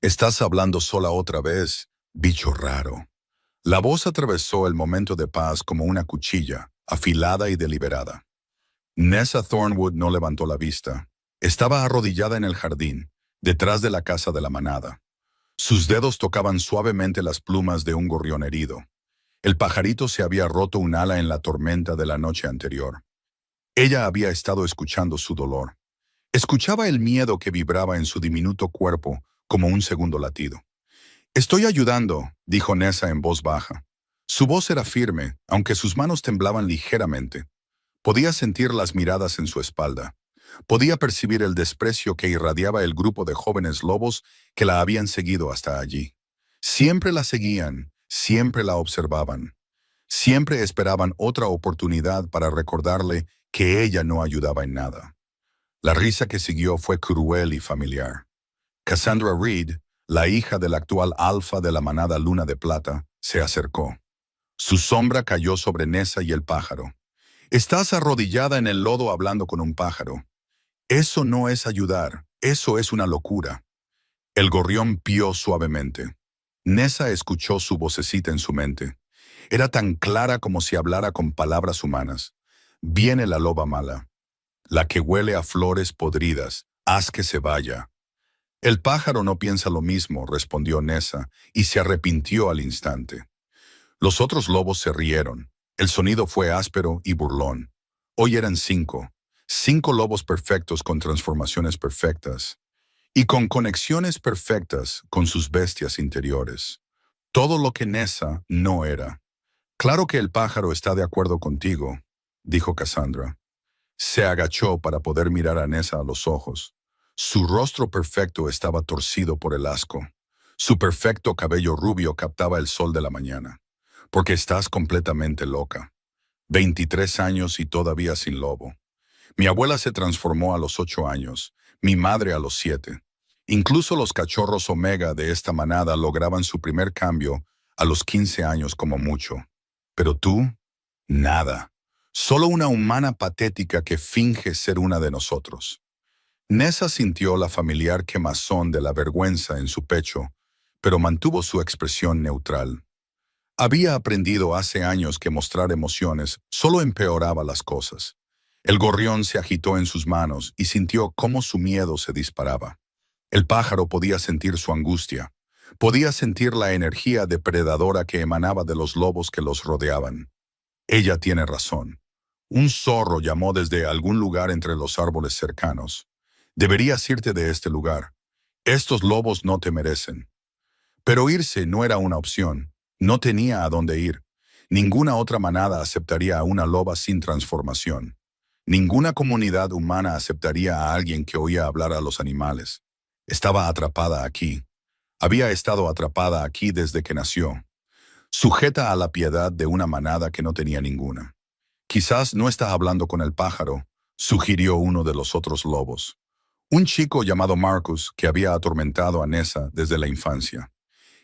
Estás hablando sola otra vez, bicho raro. La voz atravesó el momento de paz como una cuchilla, afilada y deliberada. Nessa Thornwood no levantó la vista. Estaba arrodillada en el jardín, detrás de la casa de la manada. Sus dedos tocaban suavemente las plumas de un gorrión herido. El pajarito se había roto un ala en la tormenta de la noche anterior. Ella había estado escuchando su dolor. Escuchaba el miedo que vibraba en su diminuto cuerpo como un segundo latido. «Estoy ayudando», dijo Nessa en voz baja. Su voz era firme, aunque sus manos temblaban ligeramente. Podía sentir las miradas en su espalda. Podía percibir el desprecio que irradiaba el grupo de jóvenes lobos que la habían seguido hasta allí. Siempre la seguían, siempre la observaban. Siempre esperaban otra oportunidad para recordarle que ella no ayudaba en nada. La risa que siguió fue cruel y familiar. Cassandra Reed, la hija del actual alfa de la manada Luna de Plata, se acercó. Su sombra cayó sobre Nessa y el pájaro. «Estás arrodillada en el lodo hablando con un pájaro. Eso no es ayudar, eso es una locura». El gorrión pió suavemente. Nessa escuchó su vocecita en su mente. Era tan clara como si hablara con palabras humanas. «Viene la loba mala. La que huele a flores podridas. Haz que se vaya». «El pájaro no piensa lo mismo», respondió Nessa, y se arrepintió al instante. Los otros lobos se rieron. El sonido fue áspero y burlón. Hoy eran 5. 5 lobos perfectos con transformaciones perfectas. Y con conexiones perfectas con sus bestias interiores. Todo lo que Nessa no era. «Claro que el pájaro está de acuerdo contigo», dijo Cassandra. Se agachó para poder mirar a Nessa a los ojos. Su rostro perfecto estaba torcido por el asco. Su perfecto cabello rubio captaba el sol de la mañana. «Porque estás completamente loca. 23 años y todavía sin lobo. Mi abuela se transformó a los 8 años, mi madre a los 7. Incluso los cachorros omega de esta manada lograban su primer cambio a los 15 años como mucho. Pero tú, nada. Solo una humana patética que finge ser una de nosotros». Nessa sintió la familiar quemazón de la vergüenza en su pecho, pero mantuvo su expresión neutral. Había aprendido hace años que mostrar emociones solo empeoraba las cosas. El gorrión se agitó en sus manos y sintió cómo su miedo se disparaba. El pájaro podía sentir su angustia. Podía sentir la energía depredadora que emanaba de los lobos que los rodeaban. «Ella tiene razón». Un zorro llamó desde algún lugar entre los árboles cercanos. «Deberías irte de este lugar. Estos lobos no te merecen». Pero irse no era una opción. No tenía a dónde ir. Ninguna otra manada aceptaría a una loba sin transformación. Ninguna comunidad humana aceptaría a alguien que oía hablar a los animales. Estaba atrapada aquí. Había estado atrapada aquí desde que nació, sujeta a la piedad de una manada que no tenía ninguna. «Quizás no está hablando con el pájaro», sugirió uno de los otros lobos. Un chico llamado Marcus que había atormentado a Nessa desde la infancia.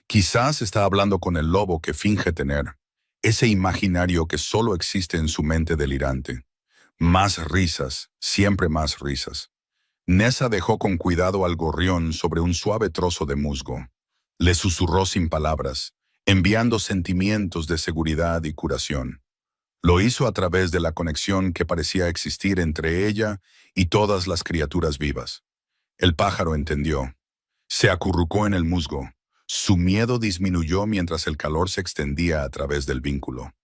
«Quizás está hablando con el lobo que finge tener, ese imaginario que solo existe en su mente delirante». Más risas, siempre más risas. Nessa dejó con cuidado al gorrión sobre un suave trozo de musgo. Le susurró sin palabras, enviando sentimientos de seguridad y curación. Lo hizo a través de la conexión que parecía existir entre ella y todas las criaturas vivas. El pájaro entendió. Se acurrucó en el musgo. Su miedo disminuyó mientras el calor se extendía a través del vínculo.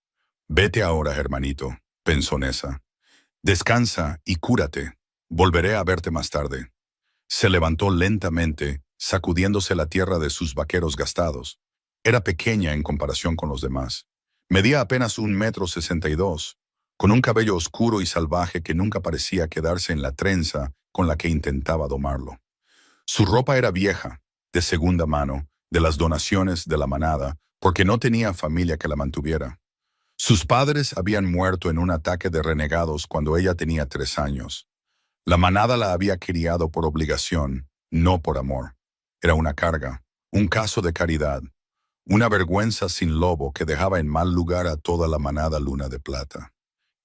«Vete ahora, hermanito», pensó Nessa. «Descansa y cúrate. Volveré a verte más tarde». Se levantó lentamente, sacudiéndose la tierra de sus vaqueros gastados. Era pequeña en comparación con los demás. Medía apenas 1,62 m, con un cabello oscuro y salvaje que nunca parecía quedarse en la trenza con la que intentaba domarlo. Su ropa era vieja, de segunda mano, de las donaciones de la manada, porque no tenía familia que la mantuviera. Sus padres habían muerto en un ataque de renegados cuando ella tenía 3 años. La manada la había criado por obligación, no por amor. Era una carga, un caso de caridad, una vergüenza sin lobo que dejaba en mal lugar a toda la manada Luna de Plata.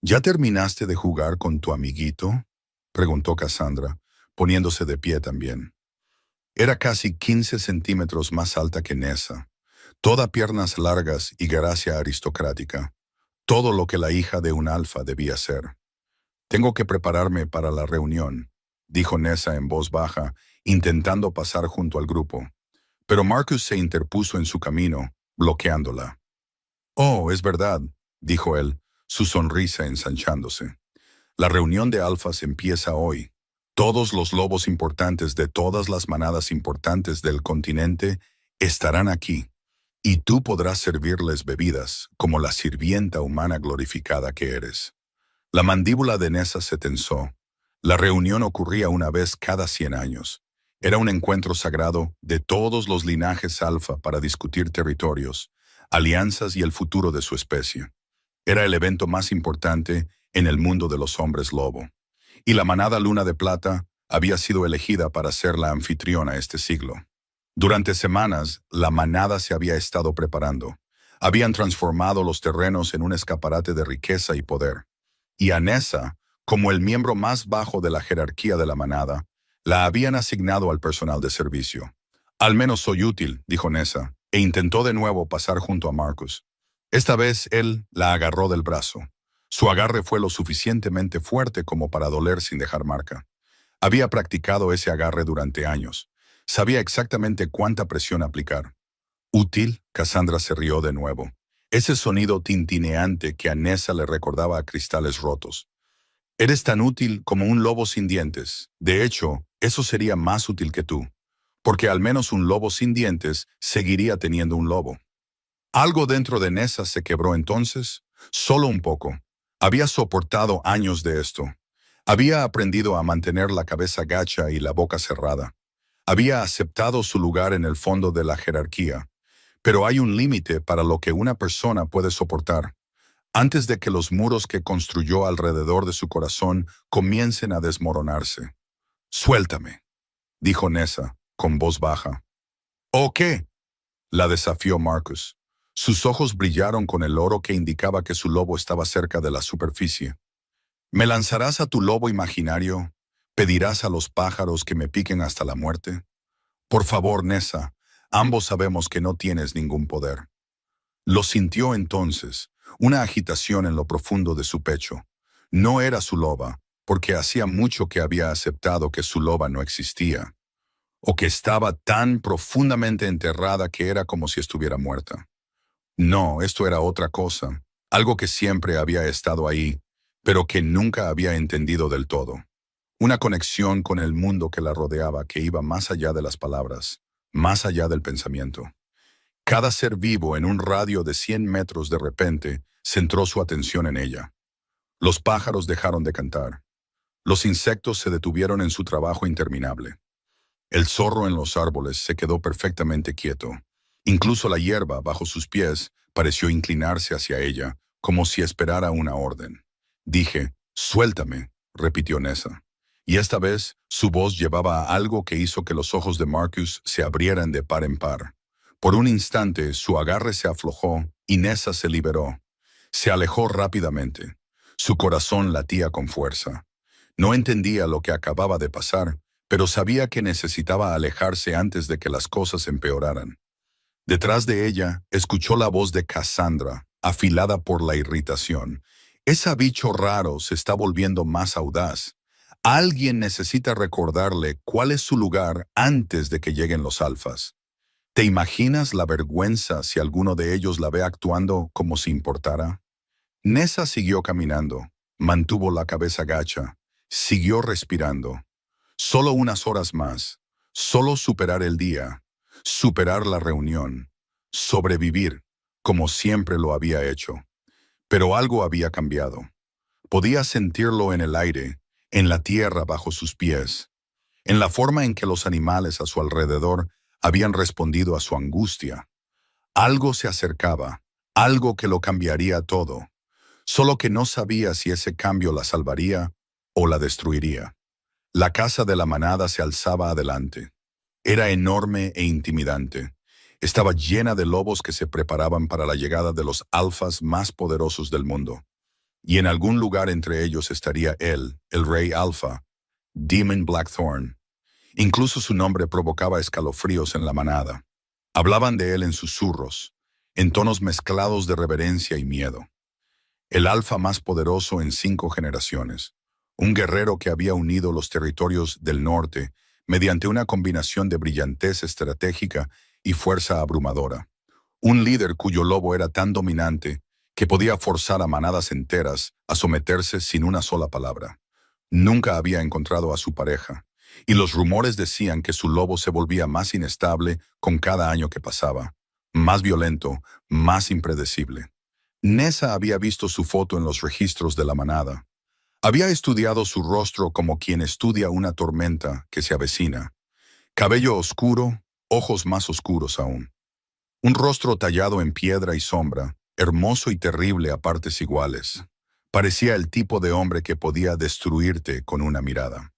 «¿Ya terminaste de jugar con tu amiguito?», preguntó Cassandra, poniéndose de pie también. Era casi 15 centímetros más alta que Nessa, toda piernas largas y gracia aristocrática, todo lo que la hija de un alfa debía ser. Tengo que prepararme para la reunión, dijo Nessa en voz baja, intentando pasar junto al grupo. Pero Marcus se interpuso en su camino, bloqueándola. Oh, es verdad, dijo él, su sonrisa ensanchándose. La reunión de alfas empieza hoy. Todos los lobos importantes de todas las manadas importantes del continente estarán aquí, y tú podrás servirles bebidas, como la sirvienta humana glorificada que eres. La mandíbula de Nessa se tensó. La reunión ocurría una vez cada 100 años. Era un encuentro sagrado de todos los linajes alfa para discutir territorios, alianzas y el futuro de su especie. Era el evento más importante en el mundo de los hombres lobo. Y la manada Luna de Plata había sido elegida para ser la anfitriona este siglo. Durante semanas, la manada se había estado preparando. Habían transformado los terrenos en un escaparate de riqueza y poder. Y a Nessa, como el miembro más bajo de la jerarquía de la manada, la habían asignado al personal de servicio. Al menos soy útil, dijo Nessa, e intentó de nuevo pasar junto a Marcus. Esta vez él la agarró del brazo. Su agarre fue lo suficientemente fuerte como para doler sin dejar marca. Había practicado ese agarre durante años. Sabía exactamente cuánta presión aplicar. ¿Útil? Cassandra se rió de nuevo. Ese sonido tintineante que a Nessa le recordaba a cristales rotos. Eres tan útil como un lobo sin dientes. De hecho, eso sería más útil que tú. Porque al menos un lobo sin dientes seguiría teniendo un lobo. Algo dentro de Nessa se quebró entonces, solo un poco. Había soportado años de esto. Había aprendido a mantener la cabeza gacha y la boca cerrada. Había aceptado su lugar en el fondo de la jerarquía. Pero hay un límite para lo que una persona puede soportar, antes de que los muros que construyó alrededor de su corazón comiencen a desmoronarse. «Suéltame», dijo Nessa, con voz baja. «¿O qué?», la desafió Marcus. Sus ojos brillaron con el oro que indicaba que su lobo estaba cerca de la superficie. «¿Me lanzarás a tu lobo imaginario? ¿Pedirás a los pájaros que me piquen hasta la muerte? Por favor, Nessa, ambos sabemos que no tienes ningún poder». Lo sintió entonces, una agitación en lo profundo de su pecho. No era su loba, porque hacía mucho que había aceptado que su loba no existía, o que estaba tan profundamente enterrada que era como si estuviera muerta. No, esto era otra cosa, algo que siempre había estado ahí, pero que nunca había entendido del todo. Una conexión con el mundo que la rodeaba que iba más allá de las palabras, más allá del pensamiento. Cada ser vivo en un radio de 100 metros de repente centró su atención en ella. Los pájaros dejaron de cantar. Los insectos se detuvieron en su trabajo interminable. El zorro en los árboles se quedó perfectamente quieto. Incluso la hierba bajo sus pies pareció inclinarse hacia ella, como si esperara una orden. Dije, «Suéltame», repitió Nessa. Y esta vez su voz llevaba a algo que hizo que los ojos de Marcus se abrieran de par en par. Por un instante su agarre se aflojó y Nessa se liberó. Se alejó rápidamente. Su corazón latía con fuerza. No entendía lo que acababa de pasar, pero sabía que necesitaba alejarse antes de que las cosas empeoraran. Detrás de ella, escuchó la voz de Cassandra, afilada por la irritación. «Ese bicho raro se está volviendo más audaz. Alguien necesita recordarle cuál es su lugar antes de que lleguen los alfas». ¿Te imaginas la vergüenza si alguno de ellos la ve actuando como si importara? Nessa siguió caminando, mantuvo la cabeza gacha, siguió respirando. Solo unas horas más, solo superar el día, superar la reunión, sobrevivir, como siempre lo había hecho. Pero algo había cambiado. Podía sentirlo en el aire, en la tierra bajo sus pies, en la forma en que los animales a su alrededor habían respondido a su angustia. Algo se acercaba, algo que lo cambiaría todo, solo que no sabía si ese cambio la salvaría o la destruiría. La casa de la manada se alzaba adelante. Era enorme e intimidante. Estaba llena de lobos que se preparaban para la llegada de los alfas más poderosos del mundo. Y en algún lugar entre ellos estaría él, el rey alfa, Demon Blackthorn. Incluso su nombre provocaba escalofríos en la manada. Hablaban de él en susurros, en tonos mezclados de reverencia y miedo. El alfa más poderoso en 5 generaciones. Un guerrero que había unido los territorios del norte mediante una combinación de brillantez estratégica y fuerza abrumadora. Un líder cuyo lobo era tan dominante que podía forzar a manadas enteras a someterse sin una sola palabra. Nunca había encontrado a su pareja, y los rumores decían que su lobo se volvía más inestable con cada año que pasaba, más violento, más impredecible. Nessa había visto su foto en los registros de la manada. Había estudiado su rostro como quien estudia una tormenta que se avecina. Cabello oscuro, ojos más oscuros aún. Un rostro tallado en piedra y sombra, hermoso y terrible a partes iguales. Parecía el tipo de hombre que podía destruirte con una mirada,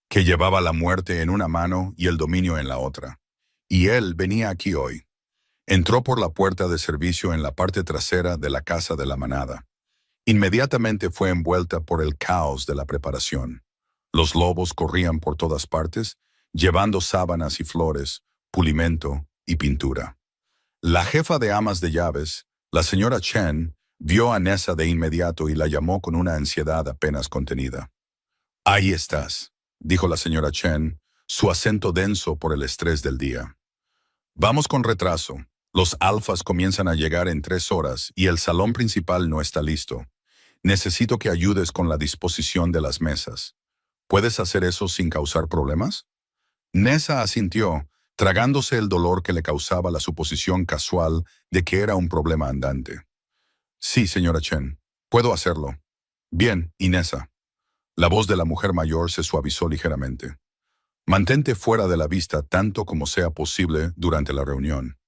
que llevaba la muerte en una mano y el dominio en la otra. Y él venía aquí hoy. Entró por la puerta de servicio en la parte trasera de la casa de la manada. Inmediatamente fue envuelta por el caos de la preparación. Los lobos corrían por todas partes, llevando sábanas y flores, pulimento y pintura. La jefa de amas de llaves, la señora Chen, vio a Nessa de inmediato y la llamó con una ansiedad apenas contenida. «Ahí estás», dijo la señora Chen, su acento denso por el estrés del día. «Vamos con retraso. Los alfas comienzan a llegar en 3 horas y el salón principal no está listo. Necesito que ayudes con la disposición de las mesas. ¿Puedes hacer eso sin causar problemas?» Nessa asintió, tragándose el dolor que le causaba la suposición casual de que era un problema andante. «Sí, señora Chen, puedo hacerlo». «Bien, y Nessa». La voz de la mujer mayor se suavizó ligeramente. «Mantente fuera de la vista tanto como sea posible durante la reunión.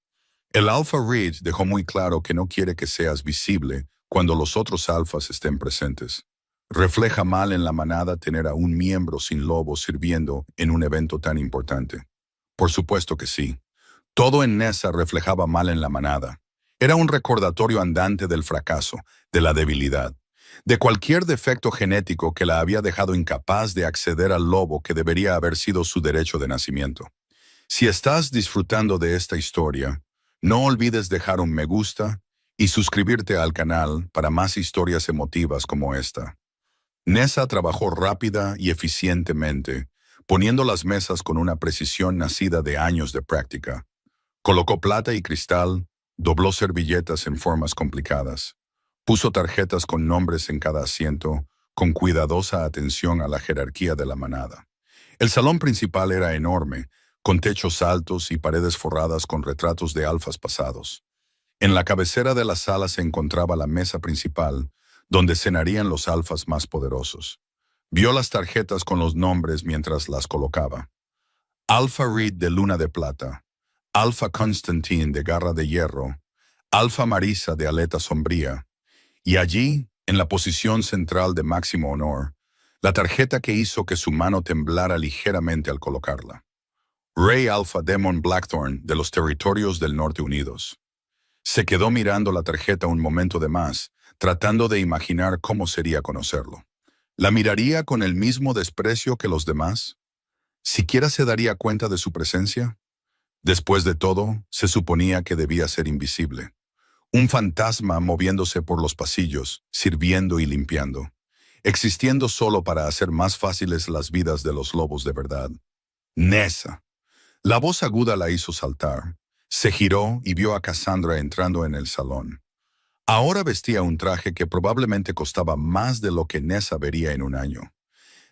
El Alpha Reed dejó muy claro que no quiere que seas visible cuando los otros alfas estén presentes. Refleja mal en la manada tener a un miembro sin lobo sirviendo en un evento tan importante». Por supuesto que sí. Todo en Nessa reflejaba mal en la manada. Era un recordatorio andante del fracaso, de la debilidad, de cualquier defecto genético que la había dejado incapaz de acceder al lobo que debería haber sido su derecho de nacimiento. Si estás disfrutando de esta historia, no olvides dejar un me gusta y suscribirte al canal para más historias emotivas como esta. Nessa trabajó rápida y eficientemente, poniendo las mesas con una precisión nacida de años de práctica. Colocó plata y cristal, dobló servilletas en formas complicadas, puso tarjetas con nombres en cada asiento, con cuidadosa atención a la jerarquía de la manada. El salón principal era enorme, con techos altos y paredes forradas con retratos de alfas pasados. En la cabecera de la sala se encontraba la mesa principal, donde cenarían los alfas más poderosos. Vio las tarjetas con los nombres mientras las colocaba. Alpha Reed de Luna de Plata, Alpha Constantine de Garra de Hierro, Alpha Marisa de Aleta Sombría, y allí, en la posición central de máximo honor, la tarjeta que hizo que su mano temblara ligeramente al colocarla. Rey Alpha Demon Blackthorn de los Territorios del Norte Unidos. Se quedó mirando la tarjeta un momento de más, tratando de imaginar cómo sería conocerlo. ¿La miraría con el mismo desprecio que los demás? ¿Siquiera se daría cuenta de su presencia? Después de todo, se suponía que debía ser invisible. Un fantasma moviéndose por los pasillos, sirviendo y limpiando, existiendo solo para hacer más fáciles las vidas de los lobos de verdad. Nessa. La voz aguda la hizo saltar. Se giró y vio a Cassandra entrando en el salón. Ahora vestía un traje que probablemente costaba más de lo que Nessa vería en un año.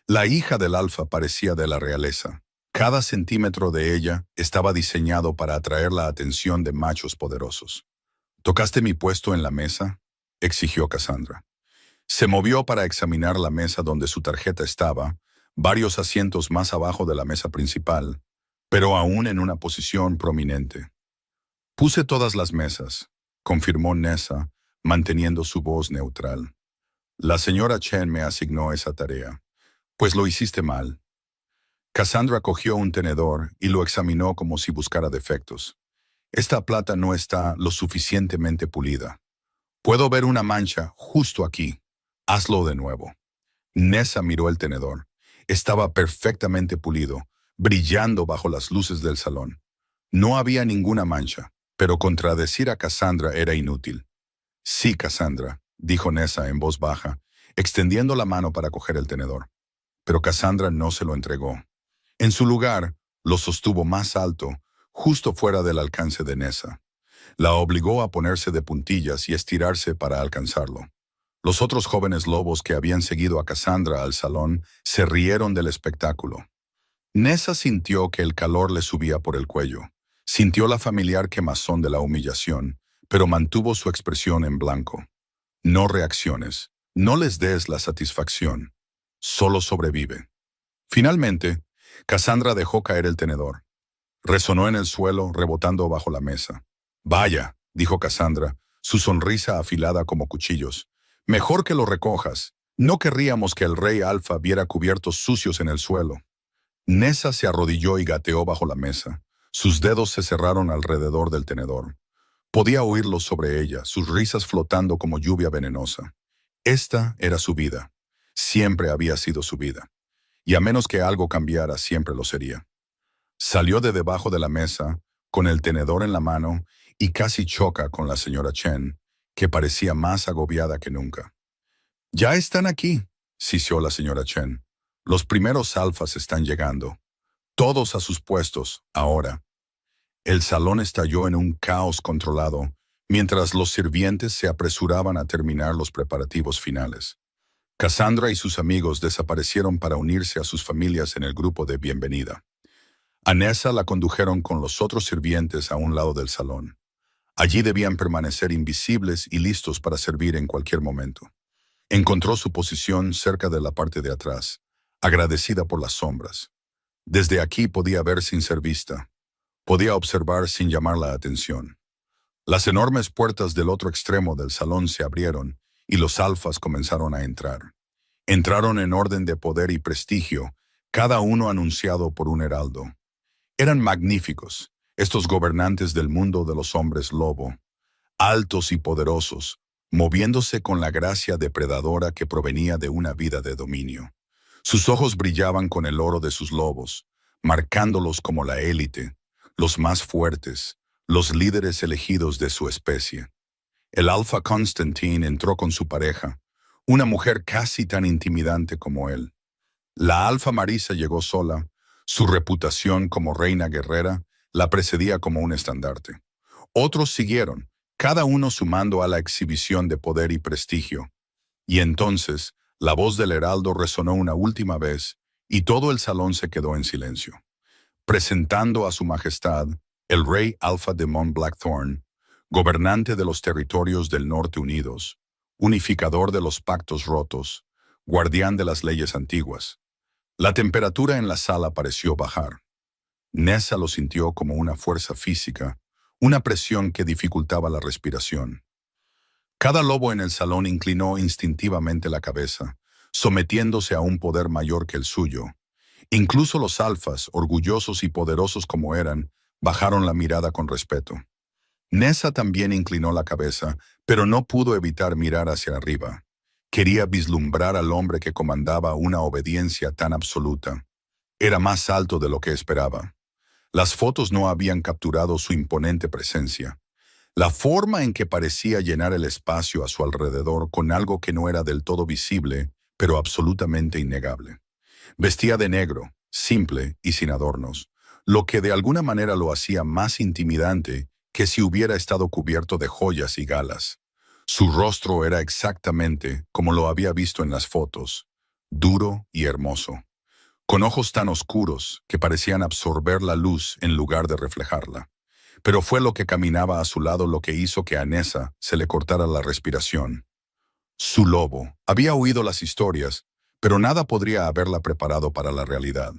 La hija del alfa parecía de la realeza. Cada centímetro de ella estaba diseñado para atraer la atención de machos poderosos. «¿Tocaste mi puesto en la mesa?», exigió Cassandra. Se movió para examinar la mesa donde su tarjeta estaba, varios asientos más abajo de la mesa principal, pero aún en una posición prominente. «Puse todas las mesas», confirmó Nessa, manteniendo su voz neutral. «La señora Chen me asignó esa tarea. Pues lo hiciste mal». Cassandra cogió un tenedor y lo examinó como si buscara defectos. «Esta plata no está lo suficientemente pulida. Puedo ver una mancha justo aquí. Hazlo de nuevo». Nessa miró el tenedor. Estaba perfectamente pulido, brillando bajo las luces del salón. No había ninguna mancha, pero contradecir a Cassandra era inútil. Sí, Cassandra, dijo Nessa en voz baja, extendiendo la mano para coger el tenedor. Pero Cassandra no se lo entregó. En su lugar, lo sostuvo más alto, justo fuera del alcance de Nessa. La obligó a ponerse de puntillas y estirarse para alcanzarlo. Los otros jóvenes lobos que habían seguido a Cassandra al salón se rieron del espectáculo. Nessa sintió que el calor le subía por el cuello. Sintió la familiar quemazón de la humillación, pero mantuvo su expresión en blanco. No reacciones, no les des la satisfacción, solo sobrevive. Finalmente, Cassandra dejó caer el tenedor. Resonó en el suelo, rebotando bajo la mesa. Vaya, dijo Cassandra, su sonrisa afilada como cuchillos. Mejor que lo recojas. No querríamos que el rey Alfa viera cubiertos sucios en el suelo. Nessa se arrodilló y gateó bajo la mesa. Sus dedos se cerraron alrededor del tenedor. Podía oírlos sobre ella, sus risas flotando como lluvia venenosa. Esta era su vida. Siempre había sido su vida. Y a menos que algo cambiara, siempre lo sería. Salió de debajo de la mesa, con el tenedor en la mano, y casi choca con la señora Chen, que parecía más agobiada que nunca. «Ya están aquí», siseó la señora Chen. «Los primeros alfas están llegando. Todos a sus puestos, ahora». El salón estalló en un caos controlado, mientras los sirvientes se apresuraban a terminar los preparativos finales. Cassandra y sus amigos desaparecieron para unirse a sus familias en el grupo de bienvenida. A Nessa la condujeron con los otros sirvientes a un lado del salón. Allí debían permanecer invisibles y listos para servir en cualquier momento. Encontró su posición cerca de la parte de atrás, agradecida por las sombras. Desde aquí podía ver sin ser vista. Podía observar sin llamar la atención. Las enormes puertas del otro extremo del salón se abrieron y los alfas comenzaron a entrar. Entraron en orden de poder y prestigio, cada uno anunciado por un heraldo. Eran magníficos, estos gobernantes del mundo de los hombres lobo, altos y poderosos, moviéndose con la gracia depredadora que provenía de una vida de dominio. Sus ojos brillaban con el oro de sus lobos, marcándolos como la élite, los más fuertes, los líderes elegidos de su especie. El Alfa Constantine entró con su pareja, una mujer casi tan intimidante como él. La Alfa Marisa llegó sola. Su reputación como reina guerrera la precedía como un estandarte. Otros siguieron, cada uno sumando a la exhibición de poder y prestigio. Y entonces, la voz del heraldo resonó una última vez, y todo el salón se quedó en silencio. Presentando a su majestad, el rey Alfa Demon Blackthorn, gobernante de los territorios del Norte Unidos, unificador de los pactos rotos, guardián de las leyes antiguas. La temperatura en la sala pareció bajar. Nessa lo sintió como una fuerza física, una presión que dificultaba la respiración. Cada lobo en el salón inclinó instintivamente la cabeza, sometiéndose a un poder mayor que el suyo. Incluso los alfas, orgullosos y poderosos como eran, bajaron la mirada con respeto. Nessa también inclinó la cabeza, pero no pudo evitar mirar hacia arriba. Quería vislumbrar al hombre que comandaba una obediencia tan absoluta. Era más alto de lo que esperaba. Las fotos no habían capturado su imponente presencia. La forma en que parecía llenar el espacio a su alrededor con algo que no era del todo visible, pero absolutamente innegable. Vestía de negro, simple y sin adornos, lo que de alguna manera lo hacía más intimidante que si hubiera estado cubierto de joyas y galas. Su rostro era exactamente como lo había visto en las fotos, duro y hermoso, con ojos tan oscuros que parecían absorber la luz en lugar de reflejarla. Pero fue lo que caminaba a su lado lo que hizo que a Nessa se le cortara la respiración. Su lobo había oído las historias, pero nada podría haberla preparado para la realidad.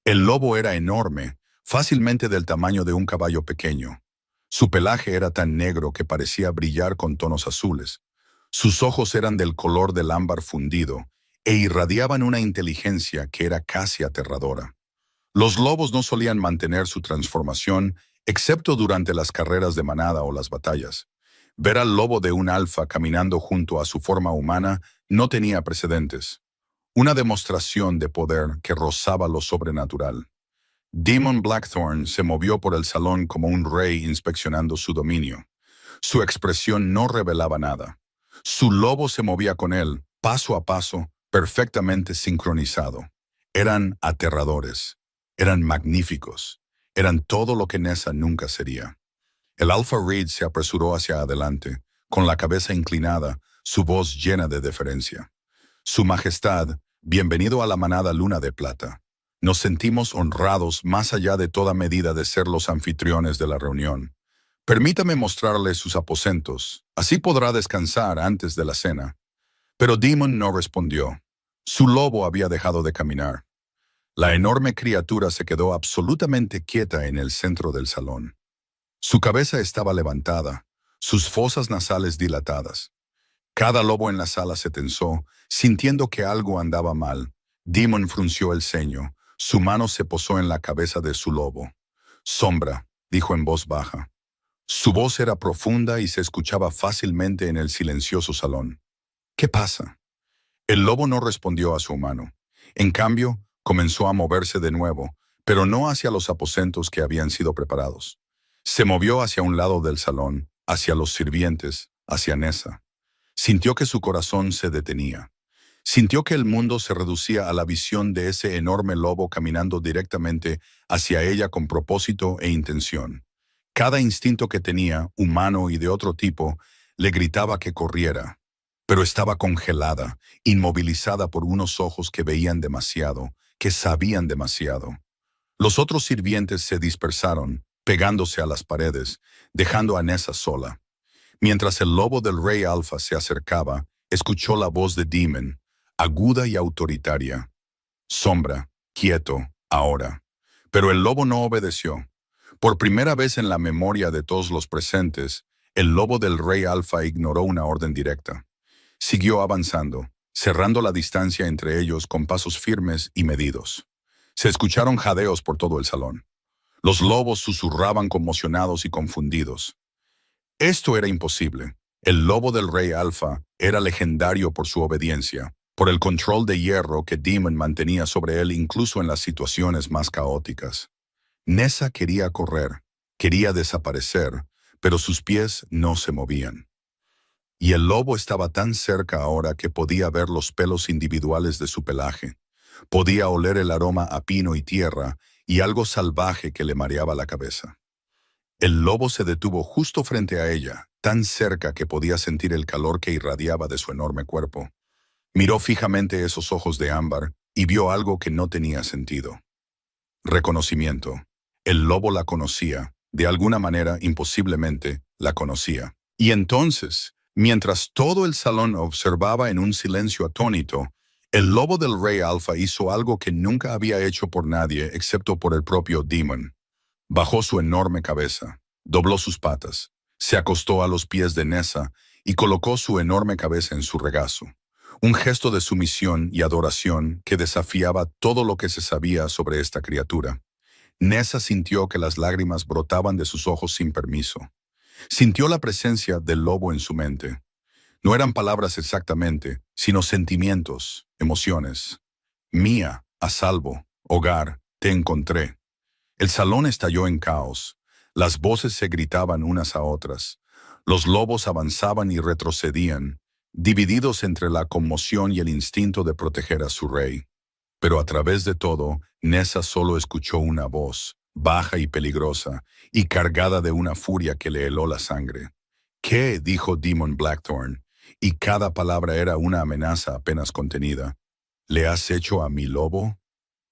El lobo era enorme, fácilmente del tamaño de un caballo pequeño. Su pelaje era tan negro que parecía brillar con tonos azules. Sus ojos eran del color del ámbar fundido e irradiaban una inteligencia que era casi aterradora. Los lobos no solían mantener su transformación excepto durante las carreras de manada o las batallas. Ver al lobo de un alfa caminando junto a su forma humana no tenía precedentes. Una demostración de poder que rozaba lo sobrenatural. Demon Blackthorn se movió por el salón como un rey inspeccionando su dominio. Su expresión no revelaba nada. Su lobo se movía con él, paso a paso, perfectamente sincronizado. Eran aterradores. Eran magníficos. Eran todo lo que Nessa nunca sería. El Alpha Reed se apresuró hacia adelante, con la cabeza inclinada, su voz llena de deferencia. Su Majestad, bienvenido a la manada Luna de Plata. Nos sentimos honrados más allá de toda medida de ser los anfitriones de la reunión. Permítame mostrarle sus aposentos, así podrá descansar antes de la cena. Pero Demon no respondió. Su lobo había dejado de caminar. La enorme criatura se quedó absolutamente quieta en el centro del salón. Su cabeza estaba levantada, sus fosas nasales dilatadas. Cada lobo en la sala se tensó, sintiendo que algo andaba mal. Demon frunció el ceño, su mano se posó en la cabeza de su lobo. «Sombra», dijo en voz baja. Su voz era profunda y se escuchaba fácilmente en el silencioso salón. «¿Qué pasa?» El lobo no respondió a su humano. En cambio, comenzó a moverse de nuevo, pero no hacia los aposentos que habían sido preparados. Se movió hacia un lado del salón, hacia los sirvientes, hacia Nessa. Sintió que su corazón se detenía. Sintió que el mundo se reducía a la visión de ese enorme lobo caminando directamente hacia ella con propósito e intención. Cada instinto que tenía, humano y de otro tipo, le gritaba que corriera. Pero estaba congelada, inmovilizada por unos ojos que veían demasiado, que sabían demasiado. Los otros sirvientes se dispersaron, pegándose a las paredes, dejando a Nessa sola. Mientras el lobo del Rey Alpha se acercaba, escuchó la voz de Demon, aguda y autoritaria. «Sombra, quieto, ahora». Pero el lobo no obedeció. Por primera vez en la memoria de todos los presentes, el lobo del Rey Alpha ignoró una orden directa. Siguió avanzando, cerrando la distancia entre ellos con pasos firmes y medidos. Se escucharon jadeos por todo el salón. Los lobos susurraban conmocionados y confundidos. Esto era imposible. El lobo del Rey Alpha era legendario por su obediencia, por el control de hierro que Demon mantenía sobre él incluso en las situaciones más caóticas. Nessa quería correr, quería desaparecer, pero sus pies no se movían. Y el lobo estaba tan cerca ahora que podía ver los pelos individuales de su pelaje. Podía oler el aroma a pino y tierra y algo salvaje que le mareaba la cabeza. El lobo se detuvo justo frente a ella, tan cerca que podía sentir el calor que irradiaba de su enorme cuerpo. Miró fijamente esos ojos de ámbar y vio algo que no tenía sentido. Reconocimiento. El lobo la conocía, de alguna manera imposiblemente la conocía. Y entonces, mientras todo el salón observaba en un silencio atónito, el lobo del Rey Alpha hizo algo que nunca había hecho por nadie excepto por el propio Demon. Bajó su enorme cabeza, dobló sus patas, se acostó a los pies de Nessa y colocó su enorme cabeza en su regazo. Un gesto de sumisión y adoración que desafiaba todo lo que se sabía sobre esta criatura. Nessa sintió que las lágrimas brotaban de sus ojos sin permiso. Sintió la presencia del lobo en su mente. No eran palabras exactamente, sino sentimientos, emociones. «Mía, a salvo, hogar, te encontré». El salón estalló en caos. Las voces se gritaban unas a otras. Los lobos avanzaban y retrocedían, divididos entre la conmoción y el instinto de proteger a su rey. Pero a través de todo, Nessa solo escuchó una voz, baja y peligrosa, y cargada de una furia que le heló la sangre. «¿Qué?», dijo Demon Blackthorn, y cada palabra era una amenaza apenas contenida. «¿Le has hecho a mi lobo?».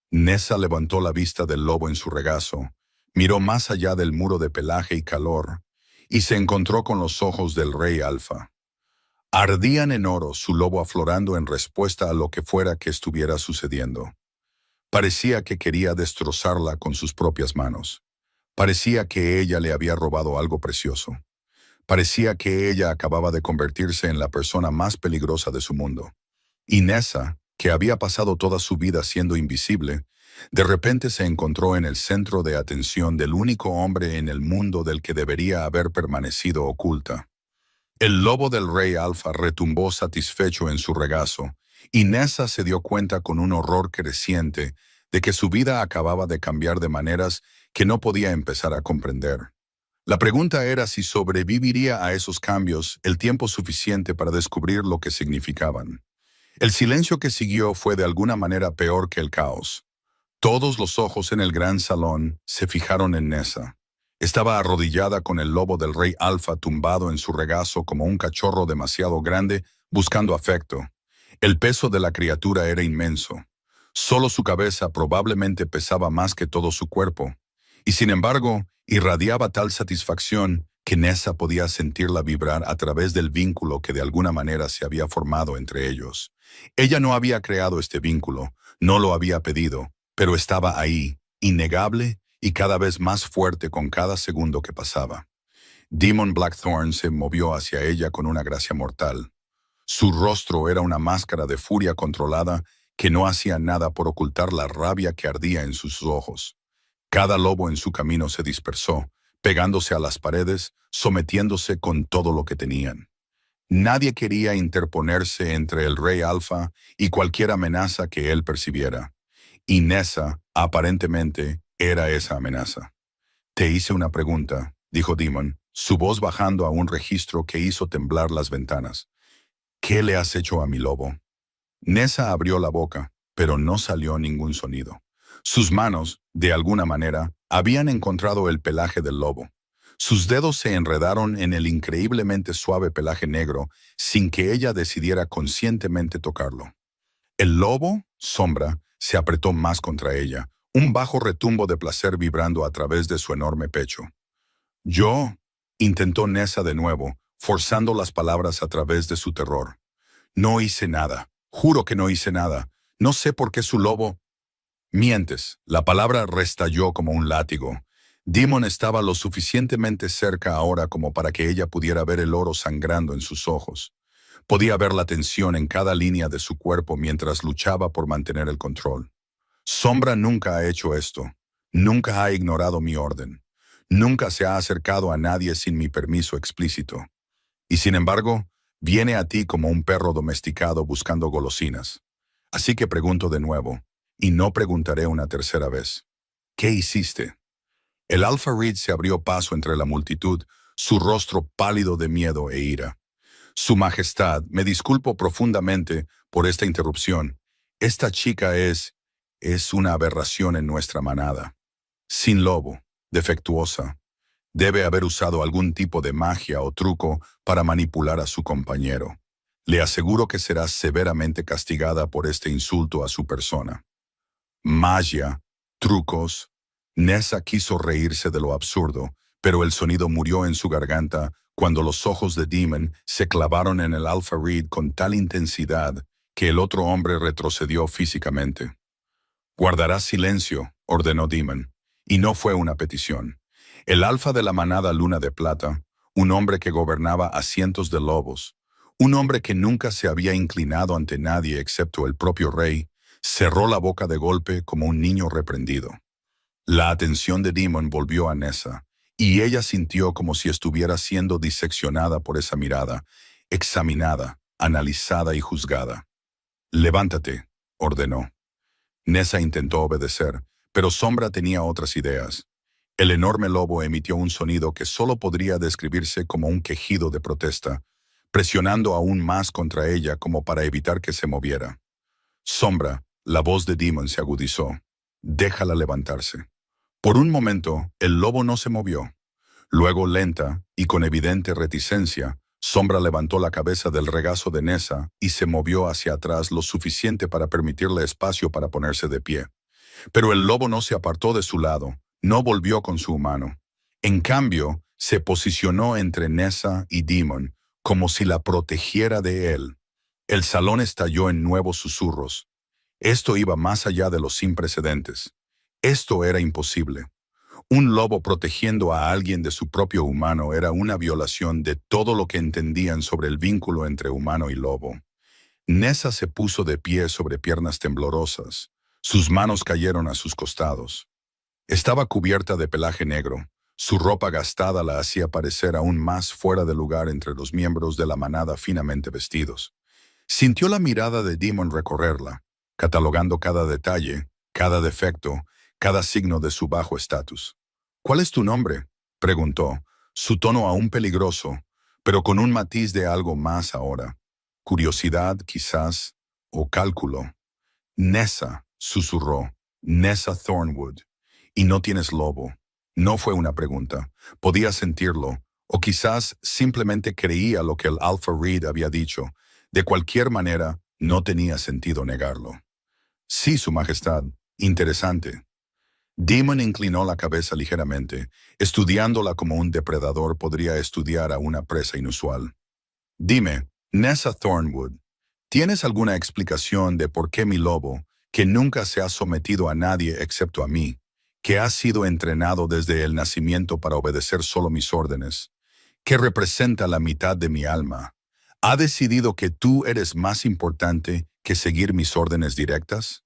Nessa levantó la vista del lobo en su regazo, miró más allá del muro de pelaje y calor, y se encontró con los ojos del Rey Alpha. Ardían en oro, su lobo aflorando en respuesta a lo que fuera que estuviera sucediendo. Parecía que quería destrozarla con sus propias manos. Parecía que ella le había robado algo precioso. Parecía que ella acababa de convertirse en la persona más peligrosa de su mundo. Y Nessa, que había pasado toda su vida siendo invisible, de repente se encontró en el centro de atención del único hombre en el mundo del que debería haber permanecido oculta. El lobo del Rey Alpha retumbó satisfecho en su regazo, y Nessa se dio cuenta con un horror creciente de que su vida acababa de cambiar de maneras que no podía empezar a comprender. La pregunta era si sobreviviría a esos cambios el tiempo suficiente para descubrir lo que significaban. El silencio que siguió fue de alguna manera peor que el caos. Todos los ojos en el gran salón se fijaron en Nessa. Estaba arrodillada con el lobo del rey Alfa tumbado en su regazo como un cachorro demasiado grande buscando afecto. El peso de la criatura era inmenso. Solo su cabeza probablemente pesaba más que todo su cuerpo. Y sin embargo, irradiaba tal satisfacción que Nessa podía sentirla vibrar a través del vínculo que de alguna manera se había formado entre ellos. Ella no había creado este vínculo, no lo había pedido, pero estaba ahí, innegable y cada vez más fuerte con cada segundo que pasaba. Demon Blackthorn se movió hacia ella con una gracia mortal. Su rostro era una máscara de furia controlada que no hacía nada por ocultar la rabia que ardía en sus ojos. Cada lobo en su camino se dispersó, pegándose a las paredes, sometiéndose con todo lo que tenían. Nadie quería interponerse entre el rey Alfa y cualquier amenaza que él percibiera. Y Nessa, aparentemente, era esa amenaza. «Te hice una pregunta», dijo Demon, su voz bajando a un registro que hizo temblar las ventanas. «¿Qué le has hecho a mi lobo?» Nessa abrió la boca, pero no salió ningún sonido. Sus manos, de alguna manera, habían encontrado el pelaje del lobo. Sus dedos se enredaron en el increíblemente suave pelaje negro sin que ella decidiera conscientemente tocarlo. El lobo, Sombra, se apretó más contra ella, un bajo retumbo de placer vibrando a través de su enorme pecho. «Yo», intentó Nessa de nuevo, forzando las palabras a través de su terror. «No hice nada. Juro que no hice nada. No sé por qué su lobo...» «Mientes», la palabra restalló como un látigo. Demon estaba lo suficientemente cerca ahora como para que ella pudiera ver el oro sangrando en sus ojos. Podía ver la tensión en cada línea de su cuerpo mientras luchaba por mantener el control. «Sombra nunca ha hecho esto. Nunca ha ignorado mi orden. Nunca se ha acercado a nadie sin mi permiso explícito. Y sin embargo, viene a ti como un perro domesticado buscando golosinas. Así que pregunto de nuevo, y no preguntaré una tercera vez. ¿Qué hiciste?» El Alpha Reed se abrió paso entre la multitud, su rostro pálido de miedo e ira. «Su Majestad, me disculpo profundamente por esta interrupción. Esta chica es una aberración en nuestra manada. Sin lobo, defectuosa. Debe haber usado algún tipo de magia o truco para manipular a su compañero. Le aseguro que será severamente castigada por este insulto a su persona». «Magia, trucos». Nessa quiso reírse de lo absurdo, pero el sonido murió en su garganta cuando los ojos de Demon se clavaron en el Alpha Reed con tal intensidad que el otro hombre retrocedió físicamente. «Guardarás silencio», ordenó Demon, y no fue una petición. El alfa de la manada Luna de Plata, un hombre que gobernaba a cientos de lobos, un hombre que nunca se había inclinado ante nadie excepto el propio rey, cerró la boca de golpe como un niño reprendido. La atención de Demon volvió a Nessa, y ella sintió como si estuviera siendo diseccionada por esa mirada, examinada, analizada y juzgada. «Levántate», ordenó. Nessa intentó obedecer, pero Sombra tenía otras ideas. El enorme lobo emitió un sonido que solo podría describirse como un quejido de protesta, presionando aún más contra ella como para evitar que se moviera. «Sombra», la voz de Demon se agudizó. «Déjala levantarse». Por un momento, el lobo no se movió. Luego, lenta y con evidente reticencia, Sombra levantó la cabeza del regazo de Nessa y se movió hacia atrás lo suficiente para permitirle espacio para ponerse de pie. Pero el lobo no se apartó de su lado, no volvió con su humano. En cambio, se posicionó entre Nessa y Demon, como si la protegiera de él. El salón estalló en nuevos susurros. Esto iba más allá de los sin precedentes. Esto era imposible. Un lobo protegiendo a alguien de su propio humano era una violación de todo lo que entendían sobre el vínculo entre humano y lobo. Nessa se puso de pie sobre piernas temblorosas. Sus manos cayeron a sus costados. Estaba cubierta de pelaje negro. Su ropa gastada la hacía parecer aún más fuera de lugar entre los miembros de la manada finamente vestidos. Sintió la mirada de Demon recorrerla, catalogando cada detalle, cada defecto, cada signo de su bajo estatus. ¿Cuál es tu nombre?, preguntó, su tono aún peligroso, pero con un matiz de algo más ahora. Curiosidad, quizás, o cálculo. Nessa, susurró. Nessa Thornwood. Y no tienes lobo. No fue una pregunta. Podía sentirlo. O quizás simplemente creía lo que el Alpha Reed había dicho. De cualquier manera, no tenía sentido negarlo. Sí, Su Majestad. Interesante. Demon inclinó la cabeza ligeramente, estudiándola como un depredador podría estudiar a una presa inusual. Dime, Nessa Thornwood, ¿tienes alguna explicación de por qué mi lobo, que nunca se ha sometido a nadie excepto a mí, que ha sido entrenado desde el nacimiento para obedecer solo mis órdenes, que representa la mitad de mi alma, ha decidido que tú eres más importante que seguir mis órdenes directas?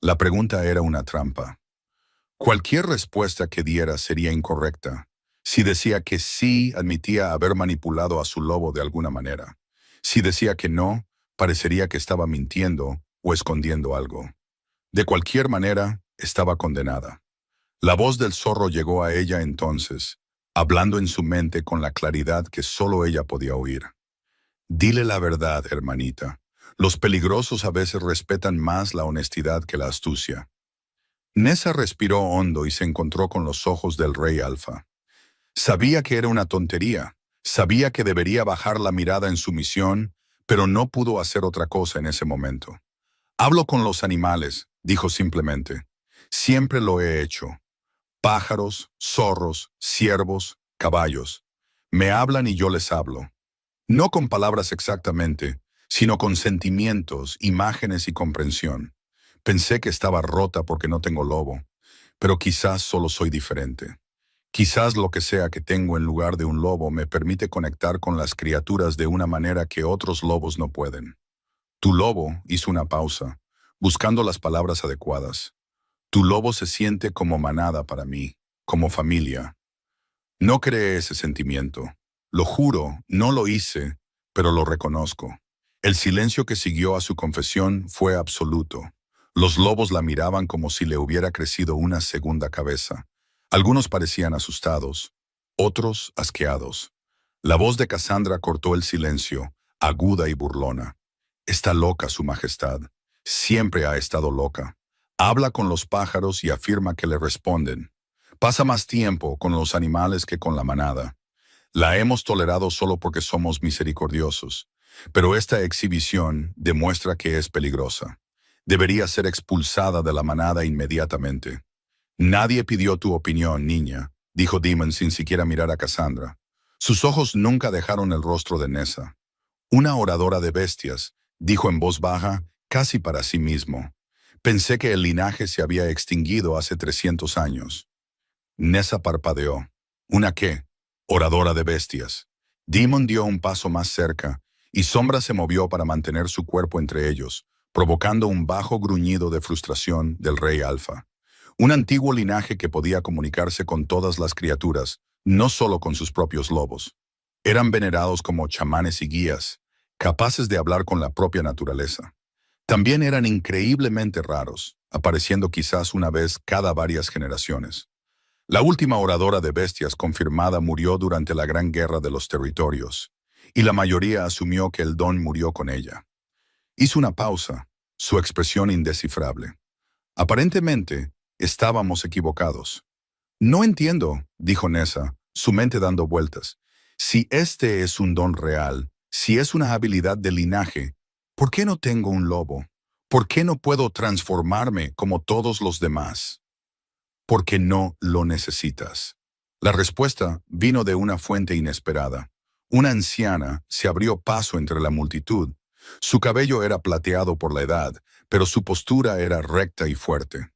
La pregunta era una trampa. Cualquier respuesta que diera sería incorrecta. Si decía que sí, admitía haber manipulado a su lobo de alguna manera. Si decía que no, parecería que estaba mintiendo o escondiendo algo. De cualquier manera, estaba condenada. La voz del zorro llegó a ella entonces, hablando en su mente con la claridad que solo ella podía oír. Dile la verdad, hermanita. Los peligrosos a veces respetan más la honestidad que la astucia. Nessa respiró hondo y se encontró con los ojos del rey Alfa. Sabía que era una tontería, sabía que debería bajar la mirada en su misión, pero no pudo hacer otra cosa en ese momento. Hablo con los animales, dijo simplemente. Siempre lo he hecho. Pájaros, zorros, ciervos, caballos. Me hablan y yo les hablo. No con palabras exactamente, sino con sentimientos, imágenes y comprensión. Pensé que estaba rota porque no tengo lobo, pero quizás solo soy diferente. Quizás lo que sea que tengo en lugar de un lobo me permite conectar con las criaturas de una manera que otros lobos no pueden. Tu lobo hizo una pausa, buscando las palabras adecuadas. Tu lobo se siente como manada para mí, como familia. No creé ese sentimiento. Lo juro, no lo hice, pero lo reconozco. El silencio que siguió a su confesión fue absoluto. Los lobos la miraban como si le hubiera crecido una segunda cabeza. Algunos parecían asustados, otros asqueados. La voz de Cassandra cortó el silencio, aguda y burlona. Está loca, Su Majestad. Siempre ha estado loca. Habla con los pájaros y afirma que le responden. Pasa más tiempo con los animales que con la manada. La hemos tolerado solo porque somos misericordiosos, pero esta exhibición demuestra que es peligrosa. Debería ser expulsada de la manada inmediatamente. Nadie pidió tu opinión, niña, dijo Demon sin siquiera mirar a Cassandra. Sus ojos nunca dejaron el rostro de Nessa. Una oradora de bestias, dijo en voz baja, casi para sí mismo. Pensé que el linaje se había extinguido hace 300 años. Nessa parpadeó. ¿Una qué? Oradora de bestias. Demon dio un paso más cerca, y Sombra se movió para mantener su cuerpo entre ellos, provocando un bajo gruñido de frustración del rey Alfa. Un antiguo linaje que podía comunicarse con todas las criaturas, no solo con sus propios lobos. Eran venerados como chamanes y guías, capaces de hablar con la propia naturaleza. También eran increíblemente raros, apareciendo quizás una vez cada varias generaciones. La última oradora de bestias confirmada murió durante la Gran Guerra de los Territorios, y la mayoría asumió que el don murió con ella. Hizo una pausa, su expresión indescifrable. Aparentemente, estábamos equivocados. No entiendo, dijo Nessa, su mente dando vueltas. Si este es un don real, si es una habilidad de linaje, ¿por qué no tengo un lobo? ¿Por qué no puedo transformarme como todos los demás? Porque no lo necesitas. La respuesta vino de una fuente inesperada. Una anciana se abrió paso entre la multitud. Su cabello era plateado por la edad, pero su postura era recta y fuerte.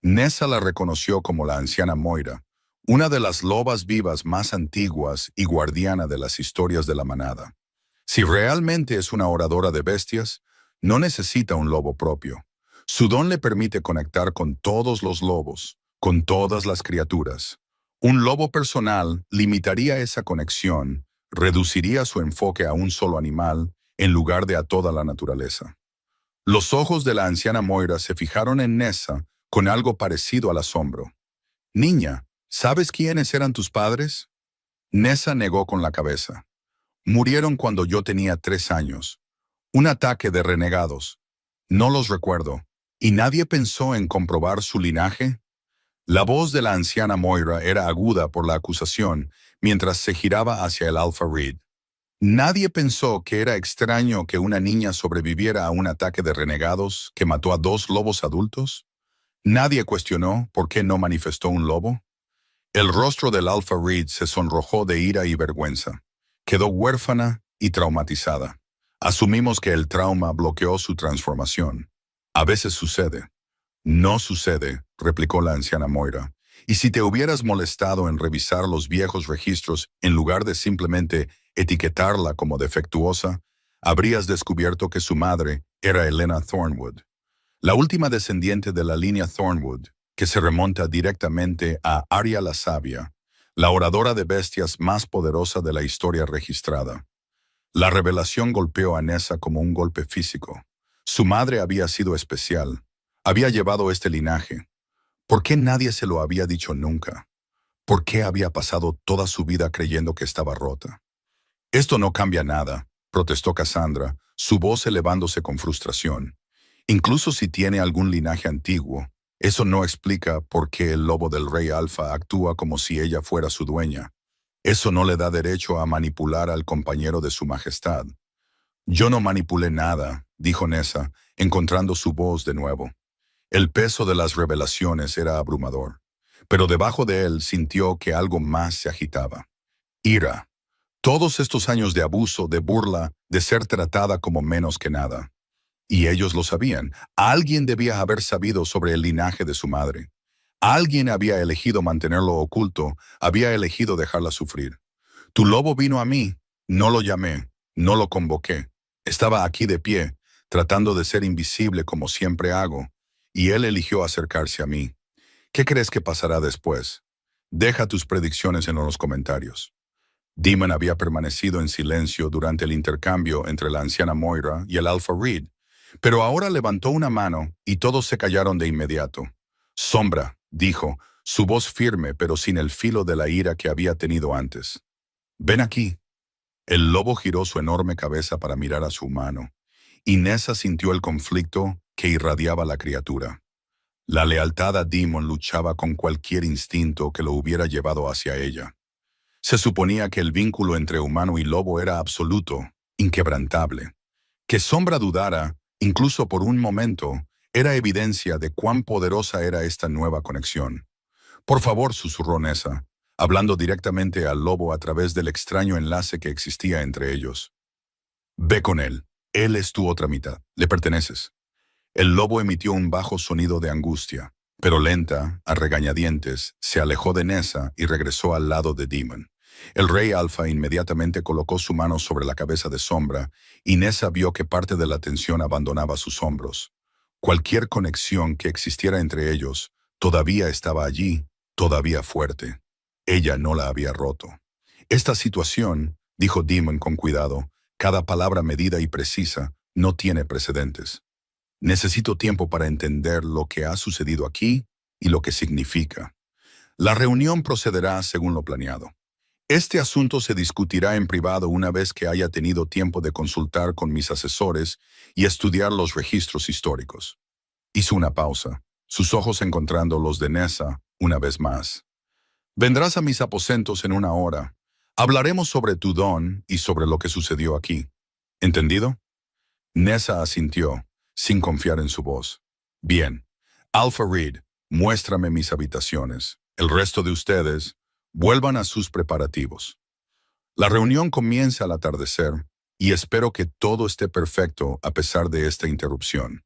Nessa la reconoció como la anciana Moira, una de las lobas vivas más antiguas y guardiana de las historias de la manada. Si realmente es una oradora de bestias, no necesita un lobo propio. Su don le permite conectar con todos los lobos, con todas las criaturas. Un lobo personal limitaría esa conexión, reduciría su enfoque a un solo animal en lugar de a toda la naturaleza. Los ojos de la anciana Moira se fijaron en Nessa con algo parecido al asombro. Niña, ¿sabes quiénes eran tus padres? Nessa negó con la cabeza. Murieron cuando yo tenía 3 años. Un ataque de renegados. No los recuerdo. ¿Y nadie pensó en comprobar su linaje? La voz de la anciana Moira era aguda por la acusación mientras se giraba hacia el Alpha Reed. Nadie pensó que era extraño que una niña sobreviviera a un ataque de renegados que mató a 2 lobos adultos. Nadie cuestionó por qué no manifestó un lobo. El rostro del Alpha Reed se sonrojó de ira y vergüenza. Quedó huérfana y traumatizada. Asumimos que el trauma bloqueó su transformación. A veces sucede. No sucede, replicó la anciana Moira. Y si te hubieras molestado en revisar los viejos registros en lugar de simplemente etiquetarla como defectuosa, habrías descubierto que su madre era Helena Thornwood, la última descendiente de la línea Thornwood, que se remonta directamente a Arya la Sabia, la oradora de bestias más poderosa de la historia registrada. La revelación golpeó a Nessa como un golpe físico. Su madre había sido especial. Había llevado este linaje. ¿Por qué nadie se lo había dicho nunca? ¿Por qué había pasado toda su vida creyendo que estaba rota? Esto no cambia nada, protestó Cassandra, su voz elevándose con frustración. Incluso si tiene algún linaje antiguo, eso no explica por qué el lobo del rey Alfa actúa como si ella fuera su dueña. Eso no le da derecho a manipular al compañero de su majestad. Yo no manipulé nada, dijo Nessa, encontrando su voz de nuevo. El peso de las revelaciones era abrumador, pero debajo de él sintió que algo más se agitaba. Ira. Todos estos años de abuso, de burla, de ser tratada como menos que nada. Y ellos lo sabían. Alguien debía haber sabido sobre el linaje de su madre. Alguien había elegido mantenerlo oculto, había elegido dejarla sufrir. Tu lobo vino a mí, no lo llamé, no lo convoqué. Estaba aquí de pie, tratando de ser invisible como siempre hago, y él eligió acercarse a mí. ¿Qué crees que pasará después? Deja tus predicciones en los comentarios. Demon había permanecido en silencio durante el intercambio entre la anciana Moira y el Alpha Reed, pero ahora levantó una mano y todos se callaron de inmediato. Sombra, dijo, su voz firme pero sin el filo de la ira que había tenido antes. Ven aquí. El lobo giró su enorme cabeza para mirar a su humano, y Nessa sintió el conflicto que irradiaba la criatura. La lealtad a Demon luchaba con cualquier instinto que lo hubiera llevado hacia ella. Se suponía que el vínculo entre humano y lobo era absoluto, inquebrantable. Que Sombra dudara, incluso por un momento, era evidencia de cuán poderosa era esta nueva conexión. Por favor, susurró Nessa, hablando directamente al lobo a través del extraño enlace que existía entre ellos. Ve con él. Él es tu otra mitad. Le perteneces. El lobo emitió un bajo sonido de angustia, pero lenta, a regañadientes, se alejó de Nessa y regresó al lado de Demon. El rey Alfa inmediatamente colocó su mano sobre la cabeza de Sombra y Nessa vio que parte de la tensión abandonaba sus hombros. Cualquier conexión que existiera entre ellos todavía estaba allí, todavía fuerte. Ella no la había roto. Esta situación, dijo Demon con cuidado, cada palabra medida y precisa, no tiene precedentes. Necesito tiempo para entender lo que ha sucedido aquí y lo que significa. La reunión procederá según lo planeado. Este asunto se discutirá en privado una vez que haya tenido tiempo de consultar con mis asesores y estudiar los registros históricos. Hizo una pausa, sus ojos encontrando los de Nessa una vez más. Vendrás a mis aposentos en 1 hora. Hablaremos sobre tu don y sobre lo que sucedió aquí. ¿Entendido? Nessa asintió, sin confiar en su voz. Bien. Alpha Reed, muéstrame mis habitaciones. El resto de ustedes, vuelvan a sus preparativos. La reunión comienza al atardecer y espero que todo esté perfecto a pesar de esta interrupción.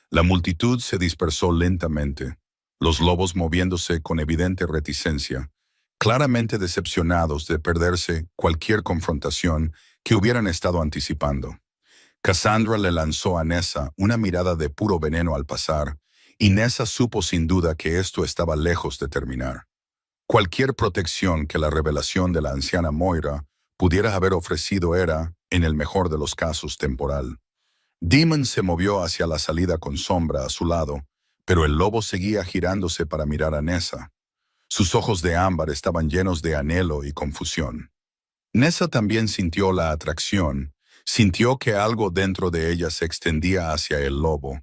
La multitud se dispersó lentamente, los lobos moviéndose con evidente reticencia, claramente decepcionados de perderse cualquier confrontación que hubieran estado anticipando. Cassandra le lanzó a Nessa una mirada de puro veneno al pasar, y Nessa supo sin duda que esto estaba lejos de terminar. Cualquier protección que la revelación de la anciana Moira pudiera haber ofrecido era, en el mejor de los casos, temporal. Demon se movió hacia la salida con Sombra a su lado, Pero el lobo seguía girándose para mirar a Nessa. Sus ojos de ámbar estaban llenos de anhelo y confusión. Nessa también sintió la atracción, sintió que algo dentro de ella se extendía hacia el lobo,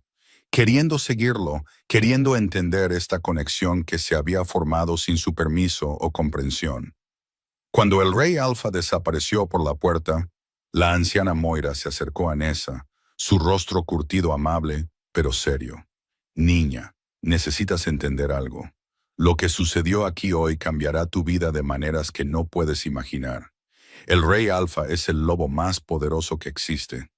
queriendo seguirlo, queriendo entender esta conexión que se había formado sin su permiso o comprensión. Cuando el rey Alfa desapareció por la puerta, la anciana Moira se acercó a Nessa, su rostro curtido amable, pero serio. Niña, necesitas entender algo. Lo que sucedió aquí hoy cambiará tu vida de maneras que no puedes imaginar. El rey Alfa es el lobo más poderoso que existe,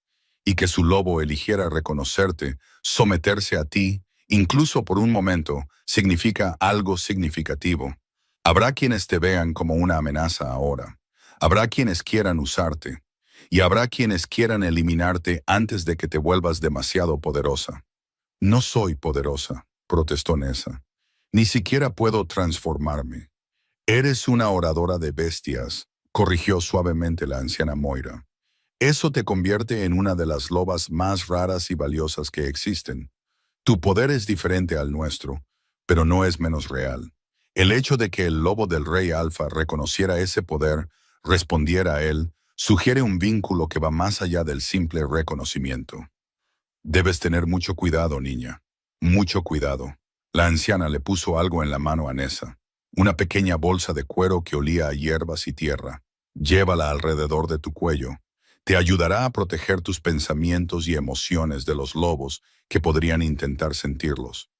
y que su lobo eligiera reconocerte, someterse a ti, incluso por un momento, significa algo significativo. Habrá quienes te vean como una amenaza ahora, habrá quienes quieran usarte, y habrá quienes quieran eliminarte antes de que te vuelvas demasiado poderosa. No soy poderosa, protestó Nessa. Ni siquiera puedo transformarme. Eres una oradora de bestias, corrigió suavemente la anciana Moira. Eso te convierte en una de las lobas más raras y valiosas que existen. Tu poder es diferente al nuestro, pero no es menos real. El hecho de que el lobo del rey Alfa reconociera ese poder, respondiera a él, sugiere un vínculo que va más allá del simple reconocimiento. Debes tener mucho cuidado, niña. Mucho cuidado. La anciana le puso algo en la mano a Nessa. Una pequeña bolsa de cuero que olía a hierbas y tierra. Llévala alrededor de tu cuello. Te ayudará a proteger tus pensamientos y emociones de los lobos que podrían intentar sentirlos.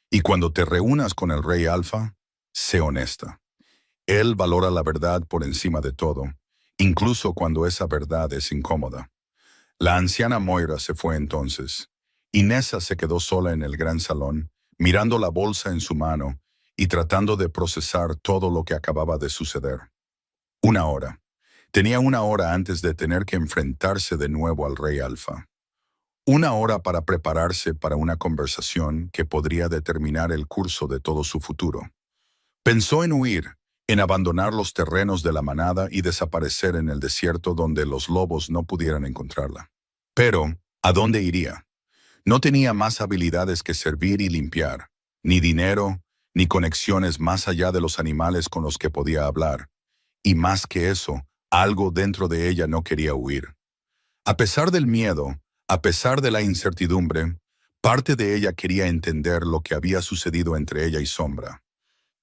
Y cuando te reúnas con el rey Alfa, sé honesta. Él valora la verdad por encima de todo, incluso cuando esa verdad es incómoda. La anciana Moira se fue entonces, y Nessa se quedó sola en el gran salón, mirando la bolsa en su mano y tratando de procesar todo lo que acababa de suceder. Una hora. Tenía una hora antes de tener que enfrentarse de nuevo al rey Alfa. Una hora para prepararse para una conversación que podría determinar el curso de todo su futuro. Pensó en huir, en abandonar los terrenos de la manada y desaparecer en el desierto donde los lobos no pudieran encontrarla. Pero, ¿a dónde iría? No tenía más habilidades que servir y limpiar, ni dinero, ni conexiones más allá de los animales con los que podía hablar. Y más que eso, algo dentro de ella no quería huir. A pesar del miedo, a pesar de la incertidumbre, parte de ella quería entender lo que había sucedido entre ella y Sombra.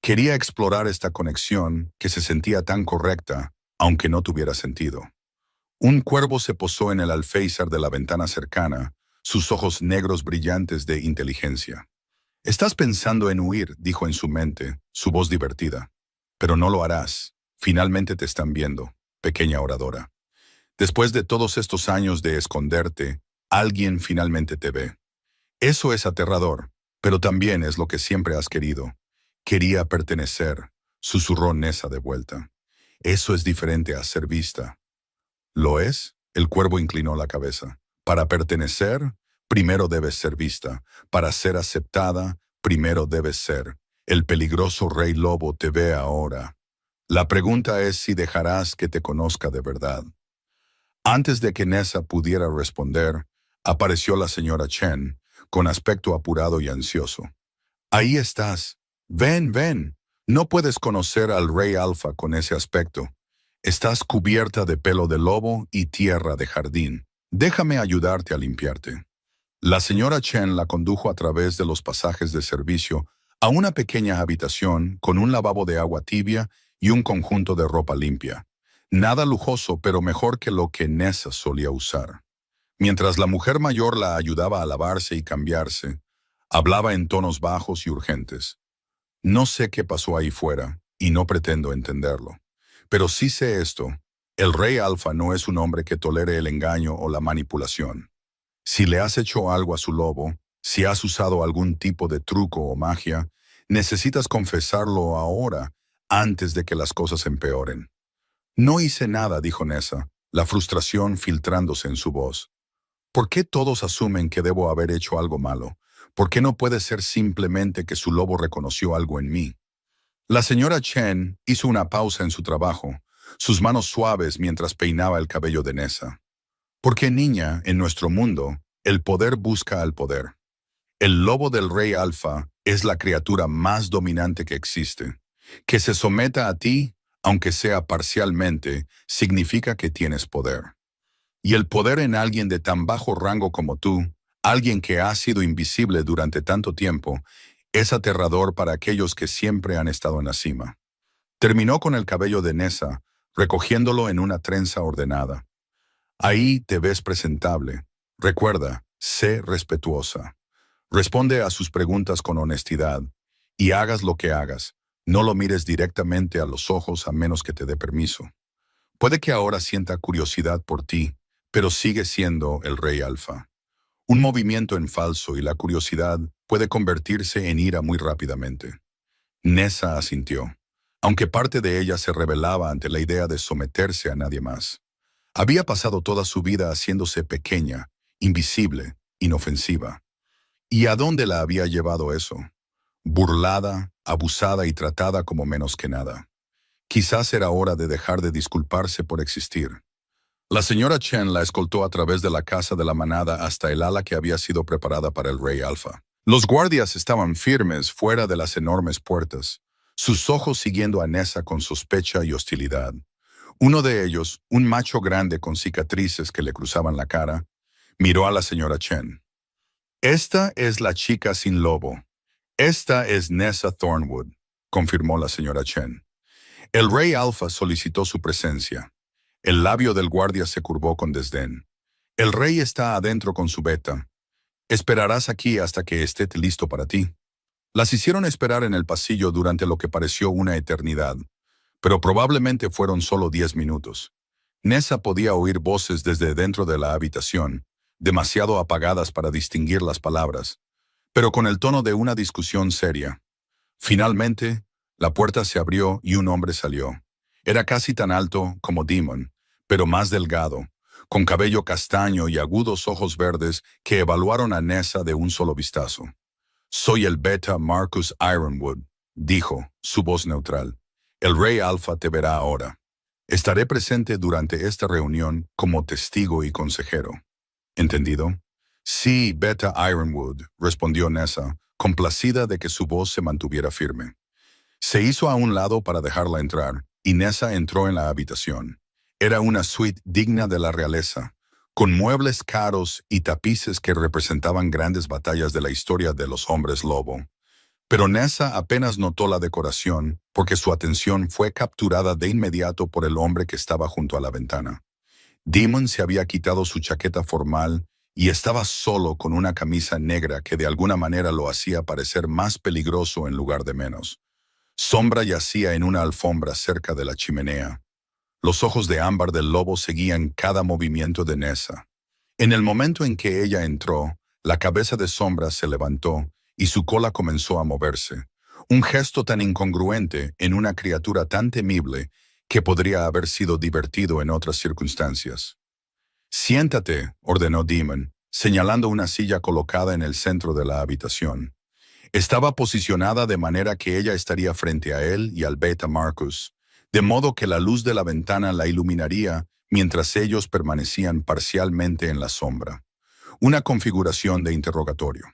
Quería explorar esta conexión que se sentía tan correcta, aunque no tuviera sentido. Un cuervo se posó en el alféizar de la ventana cercana, sus ojos negros brillantes de inteligencia. «Estás pensando en huir», dijo en su mente, su voz divertida. «Pero no lo harás. Finalmente te están viendo, pequeña oradora. Después de todos estos años de esconderte, alguien finalmente te ve. Eso es aterrador, pero también es lo que siempre has querido. Quería pertenecer», susurró Nessa de vuelta. «Eso es diferente a ser vista». «¿Lo es?», el cuervo inclinó la cabeza. «Para pertenecer, primero debes ser vista. Para ser aceptada, primero debes ser. El peligroso rey lobo te ve ahora. La pregunta es si dejarás que te conozca de verdad». Antes de que Nessa pudiera responder, apareció la señora Chen, con aspecto apurado y ansioso. «Ahí estás. Ven, ven. No puedes conocer al rey Alfa con ese aspecto. Estás cubierta de pelo de lobo y tierra de jardín. Déjame ayudarte a limpiarte». La señora Chen la condujo a través de los pasajes de servicio a una pequeña habitación con un lavabo de agua tibia y un conjunto de ropa limpia. Nada lujoso, pero mejor que lo que Nessa solía usar. Mientras la mujer mayor la ayudaba a lavarse y cambiarse, hablaba en tonos bajos y urgentes. «No sé qué pasó ahí fuera, y no pretendo entenderlo. Pero sí sé esto. El rey Alfa no es un hombre que tolere el engaño o la manipulación. Si le has hecho algo a su lobo, si has usado algún tipo de truco o magia, necesitas confesarlo ahora, antes de que las cosas empeoren». «No hice nada», dijo Nessa, la frustración filtrándose en su voz. «¿Por qué todos asumen que debo haber hecho algo malo? ¿Por qué no puede ser simplemente que su lobo reconoció algo en mí?» La señora Chen hizo una pausa en su trabajo, sus manos suaves mientras peinaba el cabello de Nessa. «Porque, niña, en nuestro mundo, el poder busca al poder. El lobo del rey alfa es la criatura más dominante que existe. Que se someta a ti, aunque sea parcialmente, significa que tienes poder. Y el poder en alguien de tan bajo rango como tú, alguien que ha sido invisible durante tanto tiempo, es aterrador para aquellos que siempre han estado en la cima. Terminó con el cabello de Nessa, recogiéndolo en una trenza ordenada. Ahí te ves presentable. Recuerda, sé respetuosa. Responde a sus preguntas con honestidad y hagas lo que hagas. No lo mires directamente a los ojos a menos que te dé permiso. Puede que ahora sienta curiosidad por ti, pero sigue siendo el rey alfa. Un movimiento en falso y la curiosidad puede convertirse en ira muy rápidamente. Nessa asintió, aunque parte de ella se rebelaba ante la idea de someterse a nadie más. Había pasado toda su vida haciéndose pequeña, invisible, inofensiva. ¿Y a dónde la había llevado eso? Burlada, abusada y tratada como menos que nada. Quizás era hora de dejar de disculparse por existir. La señora Chen la escoltó a través de la casa de la manada hasta el ala que había sido preparada para el rey alfa. Los guardias estaban firmes fuera de las enormes puertas, sus ojos siguiendo a Nessa con sospecha y hostilidad. Uno de ellos, un macho grande con cicatrices que le cruzaban la cara, miró a la señora Chen. Esta es la chica sin lobo. Esta es Nessa Thornwood, confirmó la señora Chen. El rey alfa solicitó su presencia. El labio del guardia se curvó con desdén. El rey está adentro con su beta. Esperarás aquí hasta que esté listo para ti. Las hicieron esperar en el pasillo durante lo que pareció una eternidad, pero probablemente fueron solo 10 minutos. Nessa podía oír voces desde dentro de la habitación, demasiado apagadas para distinguir las palabras, pero con el tono de una discusión seria. Finalmente, la puerta se abrió y un hombre salió. Era casi tan alto como Demon, pero más delgado, con cabello castaño y agudos ojos verdes que evaluaron a Nessa de un solo vistazo. «Soy el beta Marcus Ironwood», dijo, su voz neutral. «El rey alfa te verá ahora. Estaré presente durante esta reunión como testigo y consejero». ¿Entendido? «Sí, beta Ironwood», respondió Nessa, complacida de que su voz se mantuviera firme. Se hizo a un lado para dejarla entrar, y Nessa entró en la habitación. Era una suite digna de la realeza, con muebles caros y tapices que representaban grandes batallas de la historia de los hombres lobo. Pero Nessa apenas notó la decoración, porque su atención fue capturada de inmediato por el hombre que estaba junto a la ventana. Demon se había quitado su chaqueta formal y estaba solo con una camisa negra que de alguna manera lo hacía parecer más peligroso en lugar de menos. Sombra yacía en una alfombra cerca de la chimenea. Los ojos de ámbar del lobo seguían cada movimiento de Nessa. En el momento en que ella entró, la cabeza de Sombra se levantó y su cola comenzó a moverse. Un gesto tan incongruente en una criatura tan temible que podría haber sido divertido en otras circunstancias. «Siéntate», ordenó Demon, señalando una silla colocada en el centro de la habitación. Estaba posicionada de manera que ella estaría frente a él y al beta Marcus, de modo que la luz de la ventana la iluminaría mientras ellos permanecían parcialmente en la sombra. Una configuración de interrogatorio.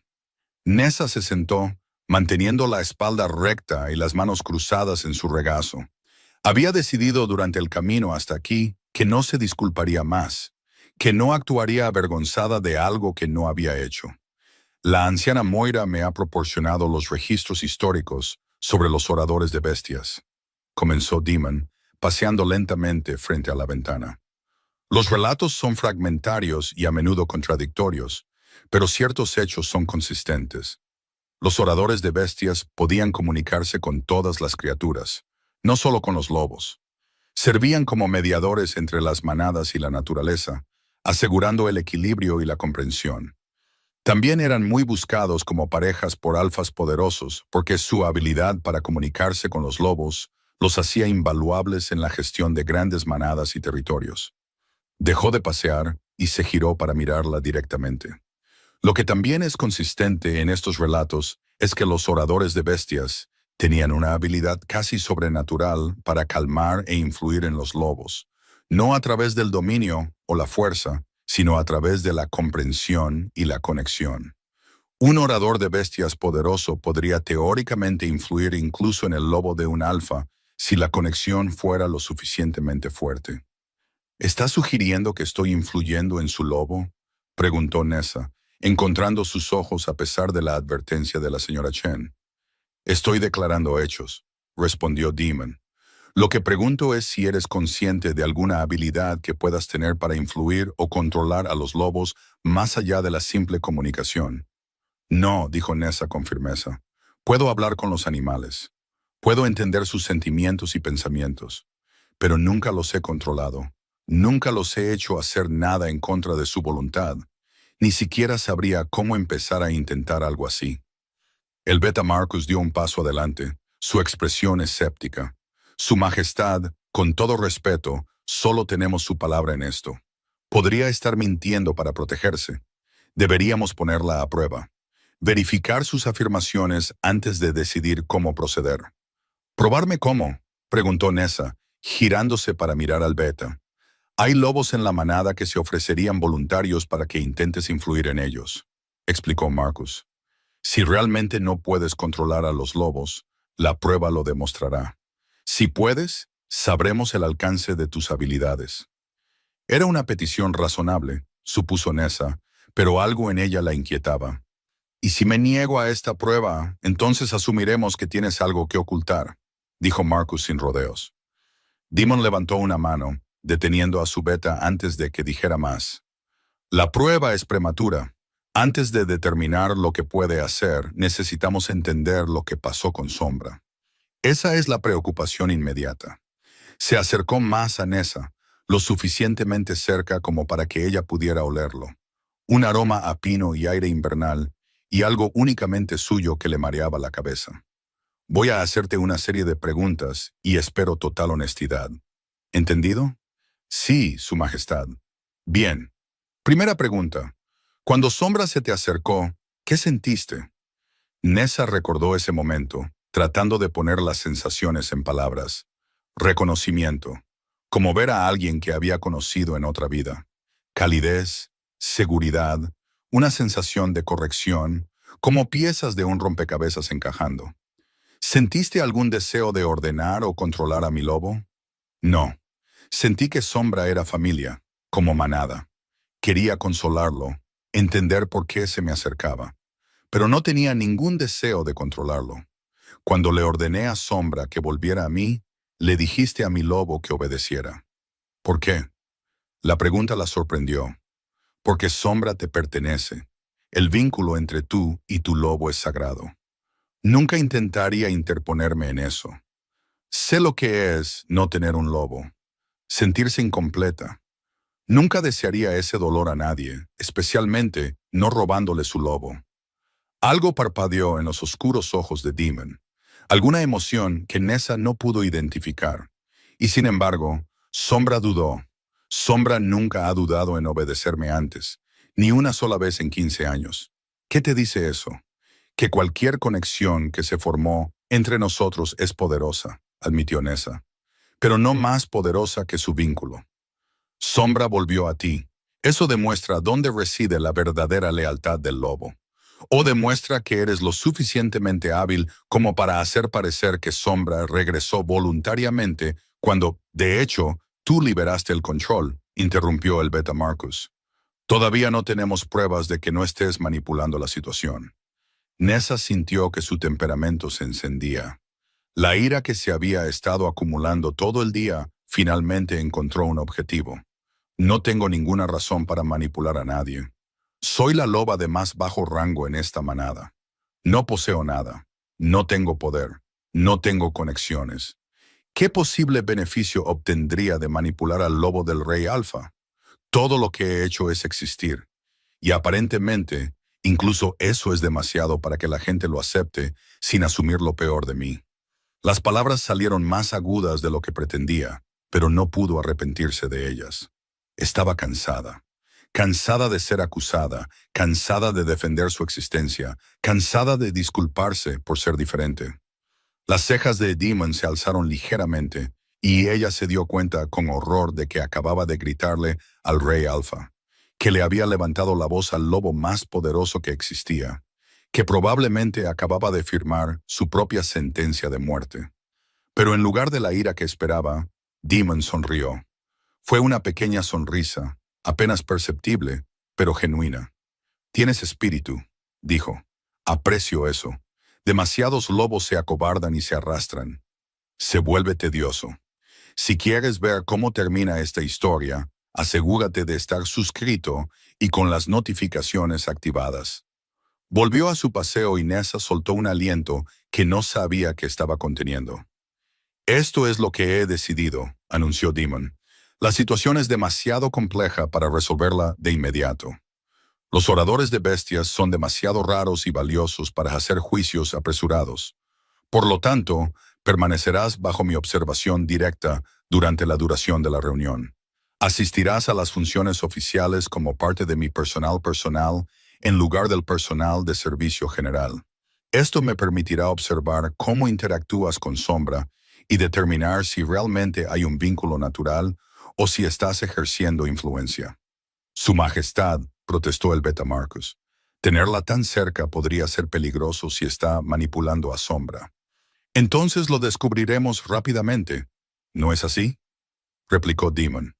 Nessa se sentó, manteniendo la espalda recta y las manos cruzadas en su regazo. Había decidido durante el camino hasta aquí que no se disculparía más, que no actuaría avergonzada de algo que no había hecho. La anciana Moira me ha proporcionado los registros históricos sobre los oradores de bestias, comenzó Demon, paseando lentamente frente a la ventana. Los relatos son fragmentarios y a menudo contradictorios, pero ciertos hechos son consistentes. Los oradores de bestias podían comunicarse con todas las criaturas, no solo con los lobos. Servían como mediadores entre las manadas y la naturaleza, asegurando el equilibrio y la comprensión. También eran muy buscados como parejas por alfas poderosos, porque su habilidad para comunicarse con los lobos los hacía invaluables en la gestión de grandes manadas y territorios. Dejó de pasear y se giró para mirarla directamente. Lo que también es consistente en estos relatos es que los oradores de bestias tenían una habilidad casi sobrenatural para calmar e influir en los lobos, no a través del dominio o la fuerza, sino a través de la comprensión y la conexión. Un orador de bestias poderoso podría teóricamente influir incluso en el lobo de un alfa si la conexión fuera lo suficientemente fuerte. ¿Está sugiriendo que estoy influyendo en su lobo?, preguntó Nessa, encontrando sus ojos a pesar de la advertencia de la señora Chen. Estoy declarando hechos, respondió Demon. Lo que pregunto es si eres consciente de alguna habilidad que puedas tener para influir o controlar a los lobos más allá de la simple comunicación. No, dijo Nessa con firmeza. Puedo hablar con los animales. Puedo entender sus sentimientos y pensamientos, pero nunca los he controlado. Nunca los he hecho hacer nada en contra de su voluntad. Ni siquiera sabría cómo empezar a intentar algo así. El Beta Marcus dio un paso adelante, su expresión escéptica. Su Majestad, con todo respeto, solo tenemos su palabra en esto. Podría estar mintiendo para protegerse. Deberíamos ponerla a prueba. Verificar sus afirmaciones antes de decidir cómo proceder. ¿Probarme cómo?, preguntó Nessa, girándose para mirar al Beta. Hay lobos en la manada que se ofrecerían voluntarios para que intentes influir en ellos, explicó Marcus. Si realmente no puedes controlar a los lobos, la prueba lo demostrará. Si puedes, sabremos el alcance de tus habilidades. Era una petición razonable, supuso Nessa, pero algo en ella la inquietaba. Y si me niego a esta prueba, entonces asumiremos que tienes algo que ocultar, dijo Marcus sin rodeos. Demon levantó una mano, deteniendo a su Beta antes de que dijera más. La prueba es prematura. Antes de determinar lo que puede hacer, necesitamos entender lo que pasó con Sombra. Esa es la preocupación inmediata. Se acercó más a Nessa, lo suficientemente cerca como para que ella pudiera olerlo. Un aroma a pino y aire invernal, y algo únicamente suyo que le mareaba la cabeza. Voy a hacerte una serie de preguntas y espero total honestidad. ¿Entendido? Sí, Su Majestad. Bien. Primera pregunta. Cuando Sombra se te acercó, ¿qué sentiste? Nessa recordó ese momento, tratando de poner las sensaciones en palabras. Reconocimiento, como ver a alguien que había conocido en otra vida. Calidez, seguridad, una sensación de corrección, como piezas de un rompecabezas encajando. ¿Sentiste algún deseo de ordenar o controlar a mi lobo? No. Sentí que Sombra era familia, como manada. Quería consolarlo, entender por qué se me acercaba, pero no tenía ningún deseo de controlarlo. Cuando le ordené a Sombra que volviera a mí, le dijiste a mi lobo que obedeciera. ¿Por qué? La pregunta la sorprendió. Porque Sombra te pertenece. El vínculo entre tú y tu lobo es sagrado. Nunca intentaría interponerme en eso. Sé lo que es no tener un lobo. Sentirse incompleta. Nunca desearía ese dolor a nadie, especialmente no robándole su lobo. Algo parpadeó en los oscuros ojos de Demon, alguna emoción que Nessa no pudo identificar. Y sin embargo, Sombra dudó. Sombra nunca ha dudado en obedecerme antes, ni una sola vez en 15 años. ¿Qué te dice eso? Que cualquier conexión que se formó entre nosotros es poderosa, admitió Nessa, pero no más poderosa que su vínculo. Sombra volvió a ti. Eso demuestra dónde reside la verdadera lealtad del lobo. O demuestra que eres lo suficientemente hábil como para hacer parecer que Sombra regresó voluntariamente cuando, de hecho, tú liberaste el control, interrumpió el Beta Marcus. Todavía no tenemos pruebas de que no estés manipulando la situación. Nessa sintió que su temperamento se encendía. La ira que se había estado acumulando todo el día finalmente encontró un objetivo. No tengo ninguna razón para manipular a nadie. Soy la loba de más bajo rango en esta manada. No poseo nada. No tengo poder. No tengo conexiones. ¿Qué posible beneficio obtendría de manipular al lobo del Rey Alfa? Todo lo que he hecho es existir. Y aparentemente, incluso eso es demasiado para que la gente lo acepte sin asumir lo peor de mí. Las palabras salieron más agudas de lo que pretendía, pero no pudo arrepentirse de ellas. Estaba cansada. Cansada de ser acusada, cansada de defender su existencia, cansada de disculparse por ser diferente. Las cejas de Demon se alzaron ligeramente, y ella se dio cuenta con horror de que acababa de gritarle al Rey Alfa, que le había levantado la voz al lobo más poderoso que existía, que probablemente acababa de firmar su propia sentencia de muerte. Pero en lugar de la ira que esperaba, Demon sonrió. Fue una pequeña sonrisa, apenas perceptible, pero genuina. «Tienes espíritu», dijo. «Aprecio eso. Demasiados lobos se acobardan y se arrastran. Se vuelve tedioso. Si quieres ver cómo termina esta historia, asegúrate de estar suscrito y con las notificaciones activadas». Volvió a su paseo y Nessa soltó un aliento que no sabía que estaba conteniendo. «Esto es lo que he decidido», anunció Demon. «La situación es demasiado compleja para resolverla de inmediato. Los oradores de bestias son demasiado raros y valiosos para hacer juicios apresurados. Por lo tanto, permanecerás bajo mi observación directa durante la duración de la reunión. Asistirás a las funciones oficiales como parte de mi personal en lugar del personal de servicio general. Esto me permitirá observar cómo interactúas con Sombra y determinar si realmente hay un vínculo natural o si estás ejerciendo influencia». «Su Majestad», protestó el Beta Marcus. «Tenerla tan cerca podría ser peligroso si está manipulando a Sombra». «Entonces lo descubriremos rápidamente, ¿no es así?», replicó Demon.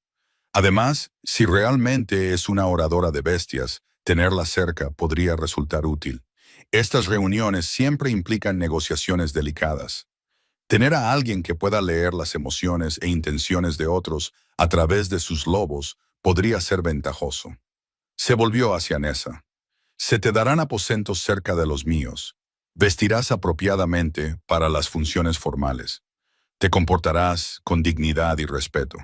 «Además, si realmente es una oradora de bestias, tenerla cerca podría resultar útil. Estas reuniones siempre implican negociaciones delicadas. Tener a alguien que pueda leer las emociones e intenciones de otros a través de sus lobos podría ser ventajoso». Se volvió hacia Nessa. «Se te darán aposentos cerca de los míos. Vestirás apropiadamente para las funciones formales. Te comportarás con dignidad y respeto.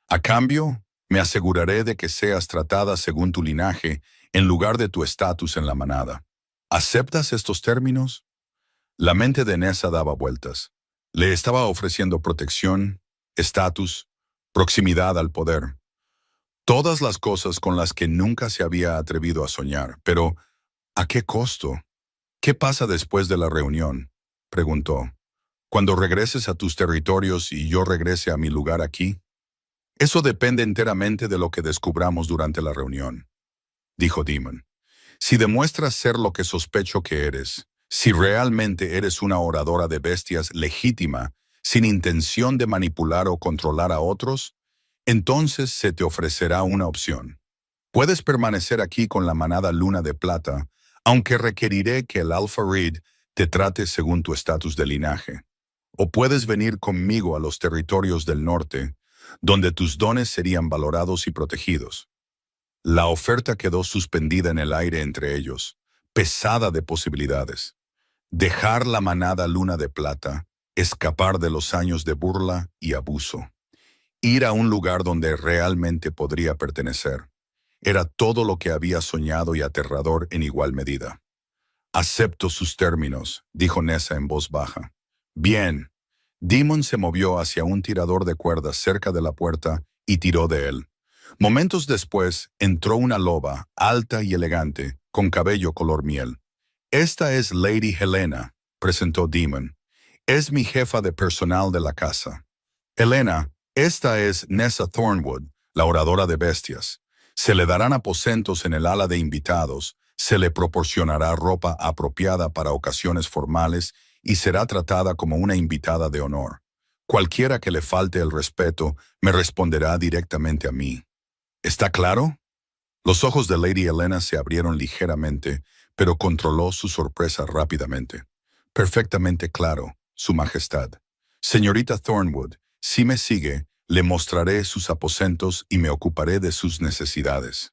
A cambio, me aseguraré de que seas tratada según tu linaje en lugar de tu estatus en la manada. ¿Aceptas estos términos?». La mente de Nessa daba vueltas. Le estaba ofreciendo protección, estatus, proximidad al poder. Todas las cosas con las que nunca se había atrevido a soñar. Pero, ¿a qué costo? «¿Qué pasa después de la reunión?», preguntó. «¿Cuando regreses a tus territorios y yo regrese a mi lugar aquí?». «Eso depende enteramente de lo que descubramos durante la reunión», dijo Demon. «Si demuestras ser lo que sospecho que eres, si realmente eres una oradora de bestias legítima, sin intención de manipular o controlar a otros, entonces se te ofrecerá una opción. Puedes permanecer aquí con la manada Luna de Plata, aunque requeriré que el Alpha Reed te trate según tu estatus de linaje. O puedes venir conmigo a los territorios del norte, donde tus dones serían valorados y protegidos». La oferta quedó suspendida en el aire entre ellos, pesada de posibilidades. Dejar la manada Luna de Plata, escapar de los años de burla y abuso. Ir a un lugar donde realmente podría pertenecer. Era todo lo que había soñado y aterrador en igual medida. «Acepto sus términos», dijo Nessa en voz baja. «Bien». Demon se movió hacia un tirador de cuerdas cerca de la puerta y tiró de él. Momentos después, entró una loba, alta y elegante, con cabello color miel. «Esta es Lady Helena», presentó Demon. «Es mi jefa de personal de la casa. Helena, esta es Nessa Thornwood, la oradora de bestias. Se le darán aposentos en el ala de invitados, se le proporcionará ropa apropiada para ocasiones formales y será tratada como una invitada de honor. Cualquiera que le falte el respeto me responderá directamente a mí. ¿Está claro?». Los ojos de Lady Helena se abrieron ligeramente, pero controló su sorpresa rápidamente. «Perfectamente claro, Su Majestad. Señorita Thornwood, si me sigue, le mostraré sus aposentos y me ocuparé de sus necesidades».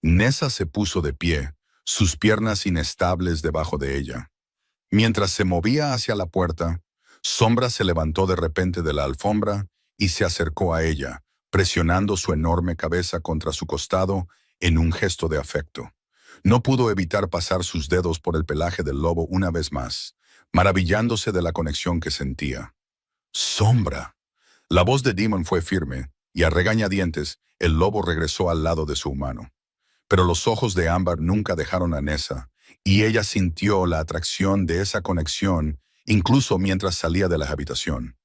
Nessa se puso de pie, sus piernas inestables debajo de ella. Mientras se movía hacia la puerta, Sombra se levantó de repente de la alfombra y se acercó a ella, presionando su enorme cabeza contra su costado en un gesto de afecto. No pudo evitar pasar sus dedos por el pelaje del lobo una vez más, maravillándose de la conexión que sentía. «Sombra». La voz de Demon fue firme, y a regañadientes, el lobo regresó al lado de su humano. Pero los ojos de Ámbar nunca dejaron a Nessa, y ella sintió la atracción de esa conexión incluso mientras salía de la habitación.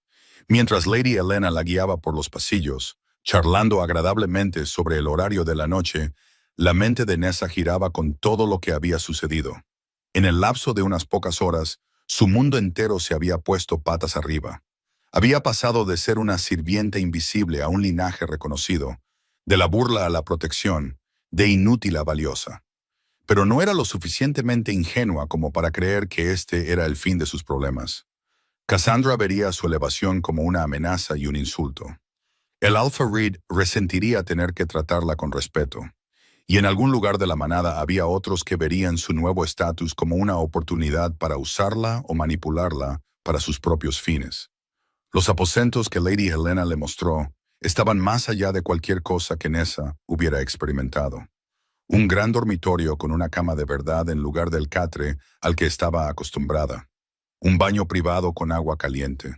Mientras Lady Helena la guiaba por los pasillos, charlando agradablemente sobre el horario de la noche, la mente de Nessa giraba con todo lo que había sucedido. En el lapso de unas pocas horas, su mundo entero se había puesto patas arriba. Había pasado de ser una sirvienta invisible a un linaje reconocido, de la burla a la protección, de inútil a valiosa. Pero no era lo suficientemente ingenua como para creer que este era el fin de sus problemas. Cassandra vería su elevación como una amenaza y un insulto. El Alpha Reed resentiría tener que tratarla con respeto. Y en algún lugar de la manada había otros que verían su nuevo estatus como una oportunidad para usarla o manipularla para sus propios fines. Los aposentos que Lady Helena le mostró estaban más allá de cualquier cosa que Nessa hubiera experimentado. Un gran dormitorio con una cama de verdad en lugar del catre al que estaba acostumbrada. Un baño privado con agua caliente.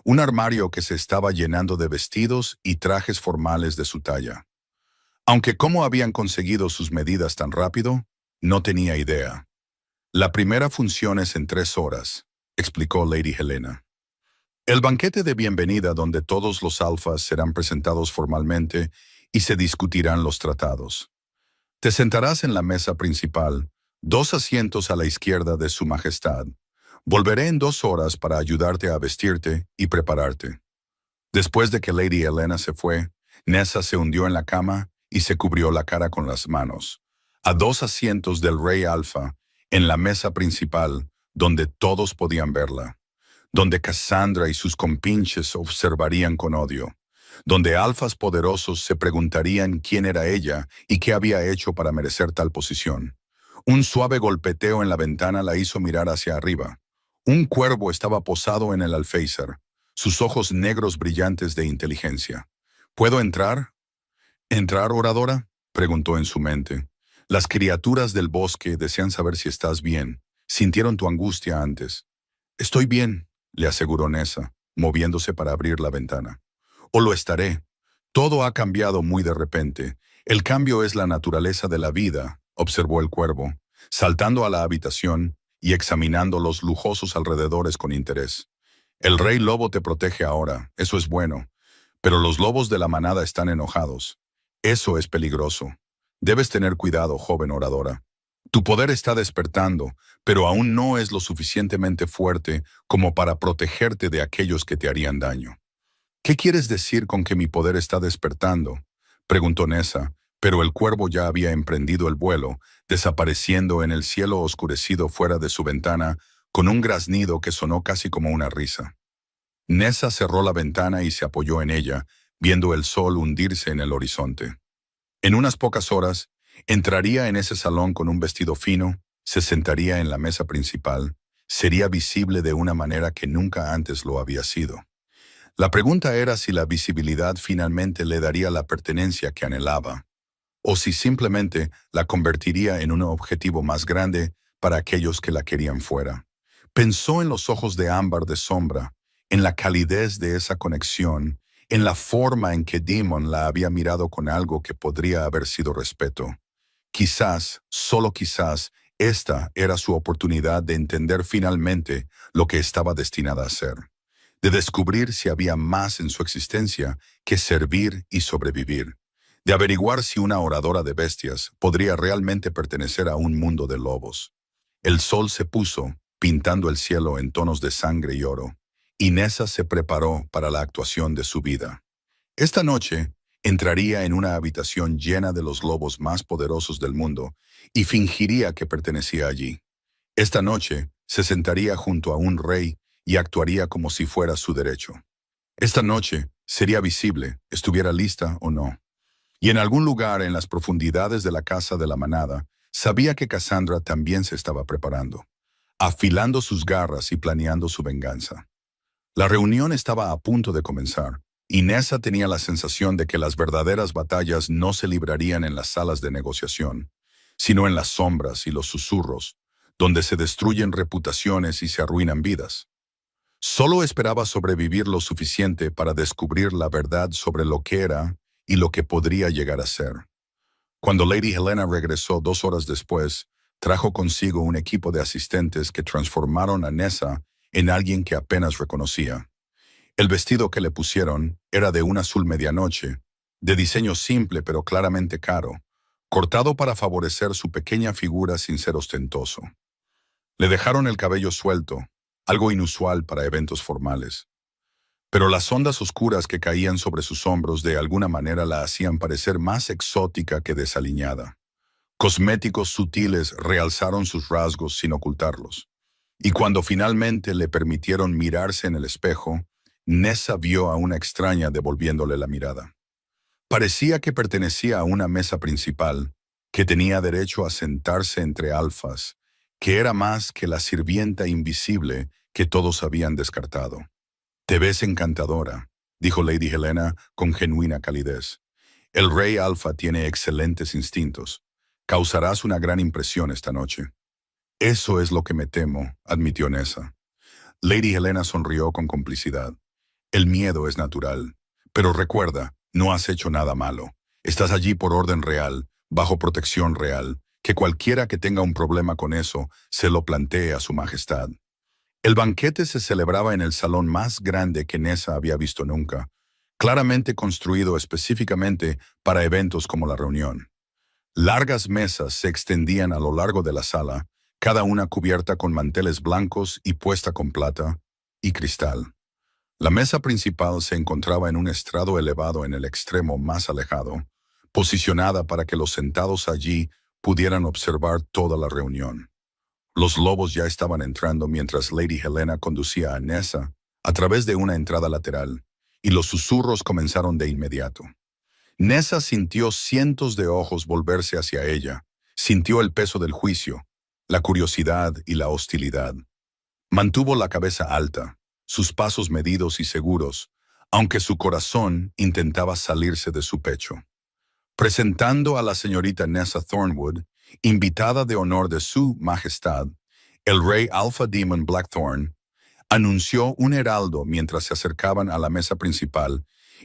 Un armario que se estaba llenando de vestidos y trajes formales de su talla. Aunque cómo habían conseguido sus medidas tan rápido, no tenía idea. La primera función es en 3 horas, explicó Lady Helena. El banquete de bienvenida donde todos los alfas serán presentados formalmente y se discutirán los tratados. Te sentarás en la mesa principal, 2 asientos a la izquierda de Su Majestad. Volveré en 2 horas para ayudarte a vestirte y prepararte. Después de que Lady Helena se fue, Nessa se hundió en la cama y se cubrió la cara con las manos. A 2 asientos del Rey Alfa, en la mesa principal, donde todos podían verla. Donde Cassandra y sus compinches observarían con odio. Donde alfas poderosos se preguntarían quién era ella y qué había hecho para merecer tal posición. Un suave golpeteo en la ventana la hizo mirar hacia arriba. Un cuervo estaba posado en el alféizar, sus ojos negros brillantes de inteligencia. ¿Puedo entrar? ¿Entrar, oradora?, preguntó en su mente. Las criaturas del bosque desean saber si estás bien. Sintieron tu angustia antes. Estoy bien, le aseguró Nessa, moviéndose para abrir la ventana. O lo estaré. Todo ha cambiado muy de repente. El cambio es la naturaleza de la vida, observó el cuervo, saltando a la habitación y examinando los lujosos alrededores con interés. El rey lobo te protege ahora, eso es bueno, pero los lobos de la manada están enojados. Eso es peligroso. Debes tener cuidado, joven oradora. Tu poder está despertando, pero aún no es lo suficientemente fuerte como para protegerte de aquellos que te harían daño. ¿Qué quieres decir con que mi poder está despertando?, preguntó Nessa, pero el cuervo ya había emprendido el vuelo, desapareciendo en el cielo oscurecido fuera de su ventana con un graznido que sonó casi como una risa. Nessa cerró la ventana y se apoyó en ella, viendo el sol hundirse en el horizonte. En unas pocas horas, entraría en ese salón con un vestido fino, se sentaría en la mesa principal, sería visible de una manera que nunca antes lo había sido. La pregunta era si la visibilidad finalmente le daría la pertenencia que anhelaba, o si simplemente la convertiría en un objetivo más grande para aquellos que la querían fuera. Pensó en los ojos de ámbar de sombra, en la calidez de esa conexión, en la forma en que Demon la había mirado con algo que podría haber sido respeto. Quizás, solo quizás, esta era su oportunidad de entender finalmente lo que estaba destinada a ser, de descubrir si había más en su existencia que servir y sobrevivir, de averiguar si una oradora de bestias podría realmente pertenecer a un mundo de lobos. El sol se puso, pintando el cielo en tonos de sangre y oro, y Nessa se preparó para la actuación de su vida. Esta noche, entraría en una habitación llena de los lobos más poderosos del mundo y fingiría que pertenecía allí. Esta noche, se sentaría junto a un rey y actuaría como si fuera su derecho. Esta noche, sería visible, estuviera lista o no. Y en algún lugar en las profundidades de la casa de la manada, sabía que Cassandra también se estaba preparando, afilando sus garras y planeando su venganza. La reunión estaba a punto de comenzar, y Nessa tenía la sensación de que las verdaderas batallas no se librarían en las salas de negociación, sino en las sombras y los susurros, donde se destruyen reputaciones y se arruinan vidas. Solo esperaba sobrevivir lo suficiente para descubrir la verdad sobre lo que era y lo que podría llegar a ser. Cuando Lady Helena regresó 2 horas después, trajo consigo un equipo de asistentes que transformaron a Nessa en alguien que apenas reconocía. El vestido que le pusieron era de un azul medianoche, de diseño simple pero claramente caro, cortado para favorecer su pequeña figura sin ser ostentoso. Le dejaron el cabello suelto, algo inusual para eventos formales. Pero las ondas oscuras que caían sobre sus hombros de alguna manera la hacían parecer más exótica que desaliñada. Cosméticos sutiles realzaron sus rasgos sin ocultarlos. Y cuando finalmente le permitieron mirarse en el espejo, Nessa vio a una extraña devolviéndole la mirada. Parecía que pertenecía a una mesa principal, que tenía derecho a sentarse entre alfas, que era más que la sirvienta invisible que todos habían descartado. «Te ves encantadora», dijo Lady Helena con genuina calidez. «El rey alfa tiene excelentes instintos. Causarás una gran impresión esta noche». «Eso es lo que me temo», admitió Nessa. Lady Helena sonrió con complicidad. «El miedo es natural. Pero recuerda, no has hecho nada malo. Estás allí por orden real, bajo protección real. Que cualquiera que tenga un problema con eso, se lo plantee a su majestad». El banquete se celebraba en el salón más grande que Nessa había visto nunca, claramente construido específicamente para eventos como la reunión. Largas mesas se extendían a lo largo de la sala, cada una cubierta con manteles blancos y puesta con plata y cristal. La mesa principal se encontraba en un estrado elevado en el extremo más alejado, posicionada para que los sentados allí pudieran observar toda la reunión. Los lobos ya estaban entrando mientras Lady Helena conducía a Nessa a través de una entrada lateral, y los susurros comenzaron de inmediato. Nessa sintió cientos de ojos volverse hacia ella, sintió el peso del juicio, la curiosidad y la hostilidad. Mantuvo la cabeza alta, sus pasos medidos y seguros, aunque su corazón intentaba salirse de su pecho. Presentando a la señorita Nessa Thornwood, invitada de honor de su majestad, el rey Alpha Demon Blackthorn, anunció un heraldo mientras se acercaban a la mesa principal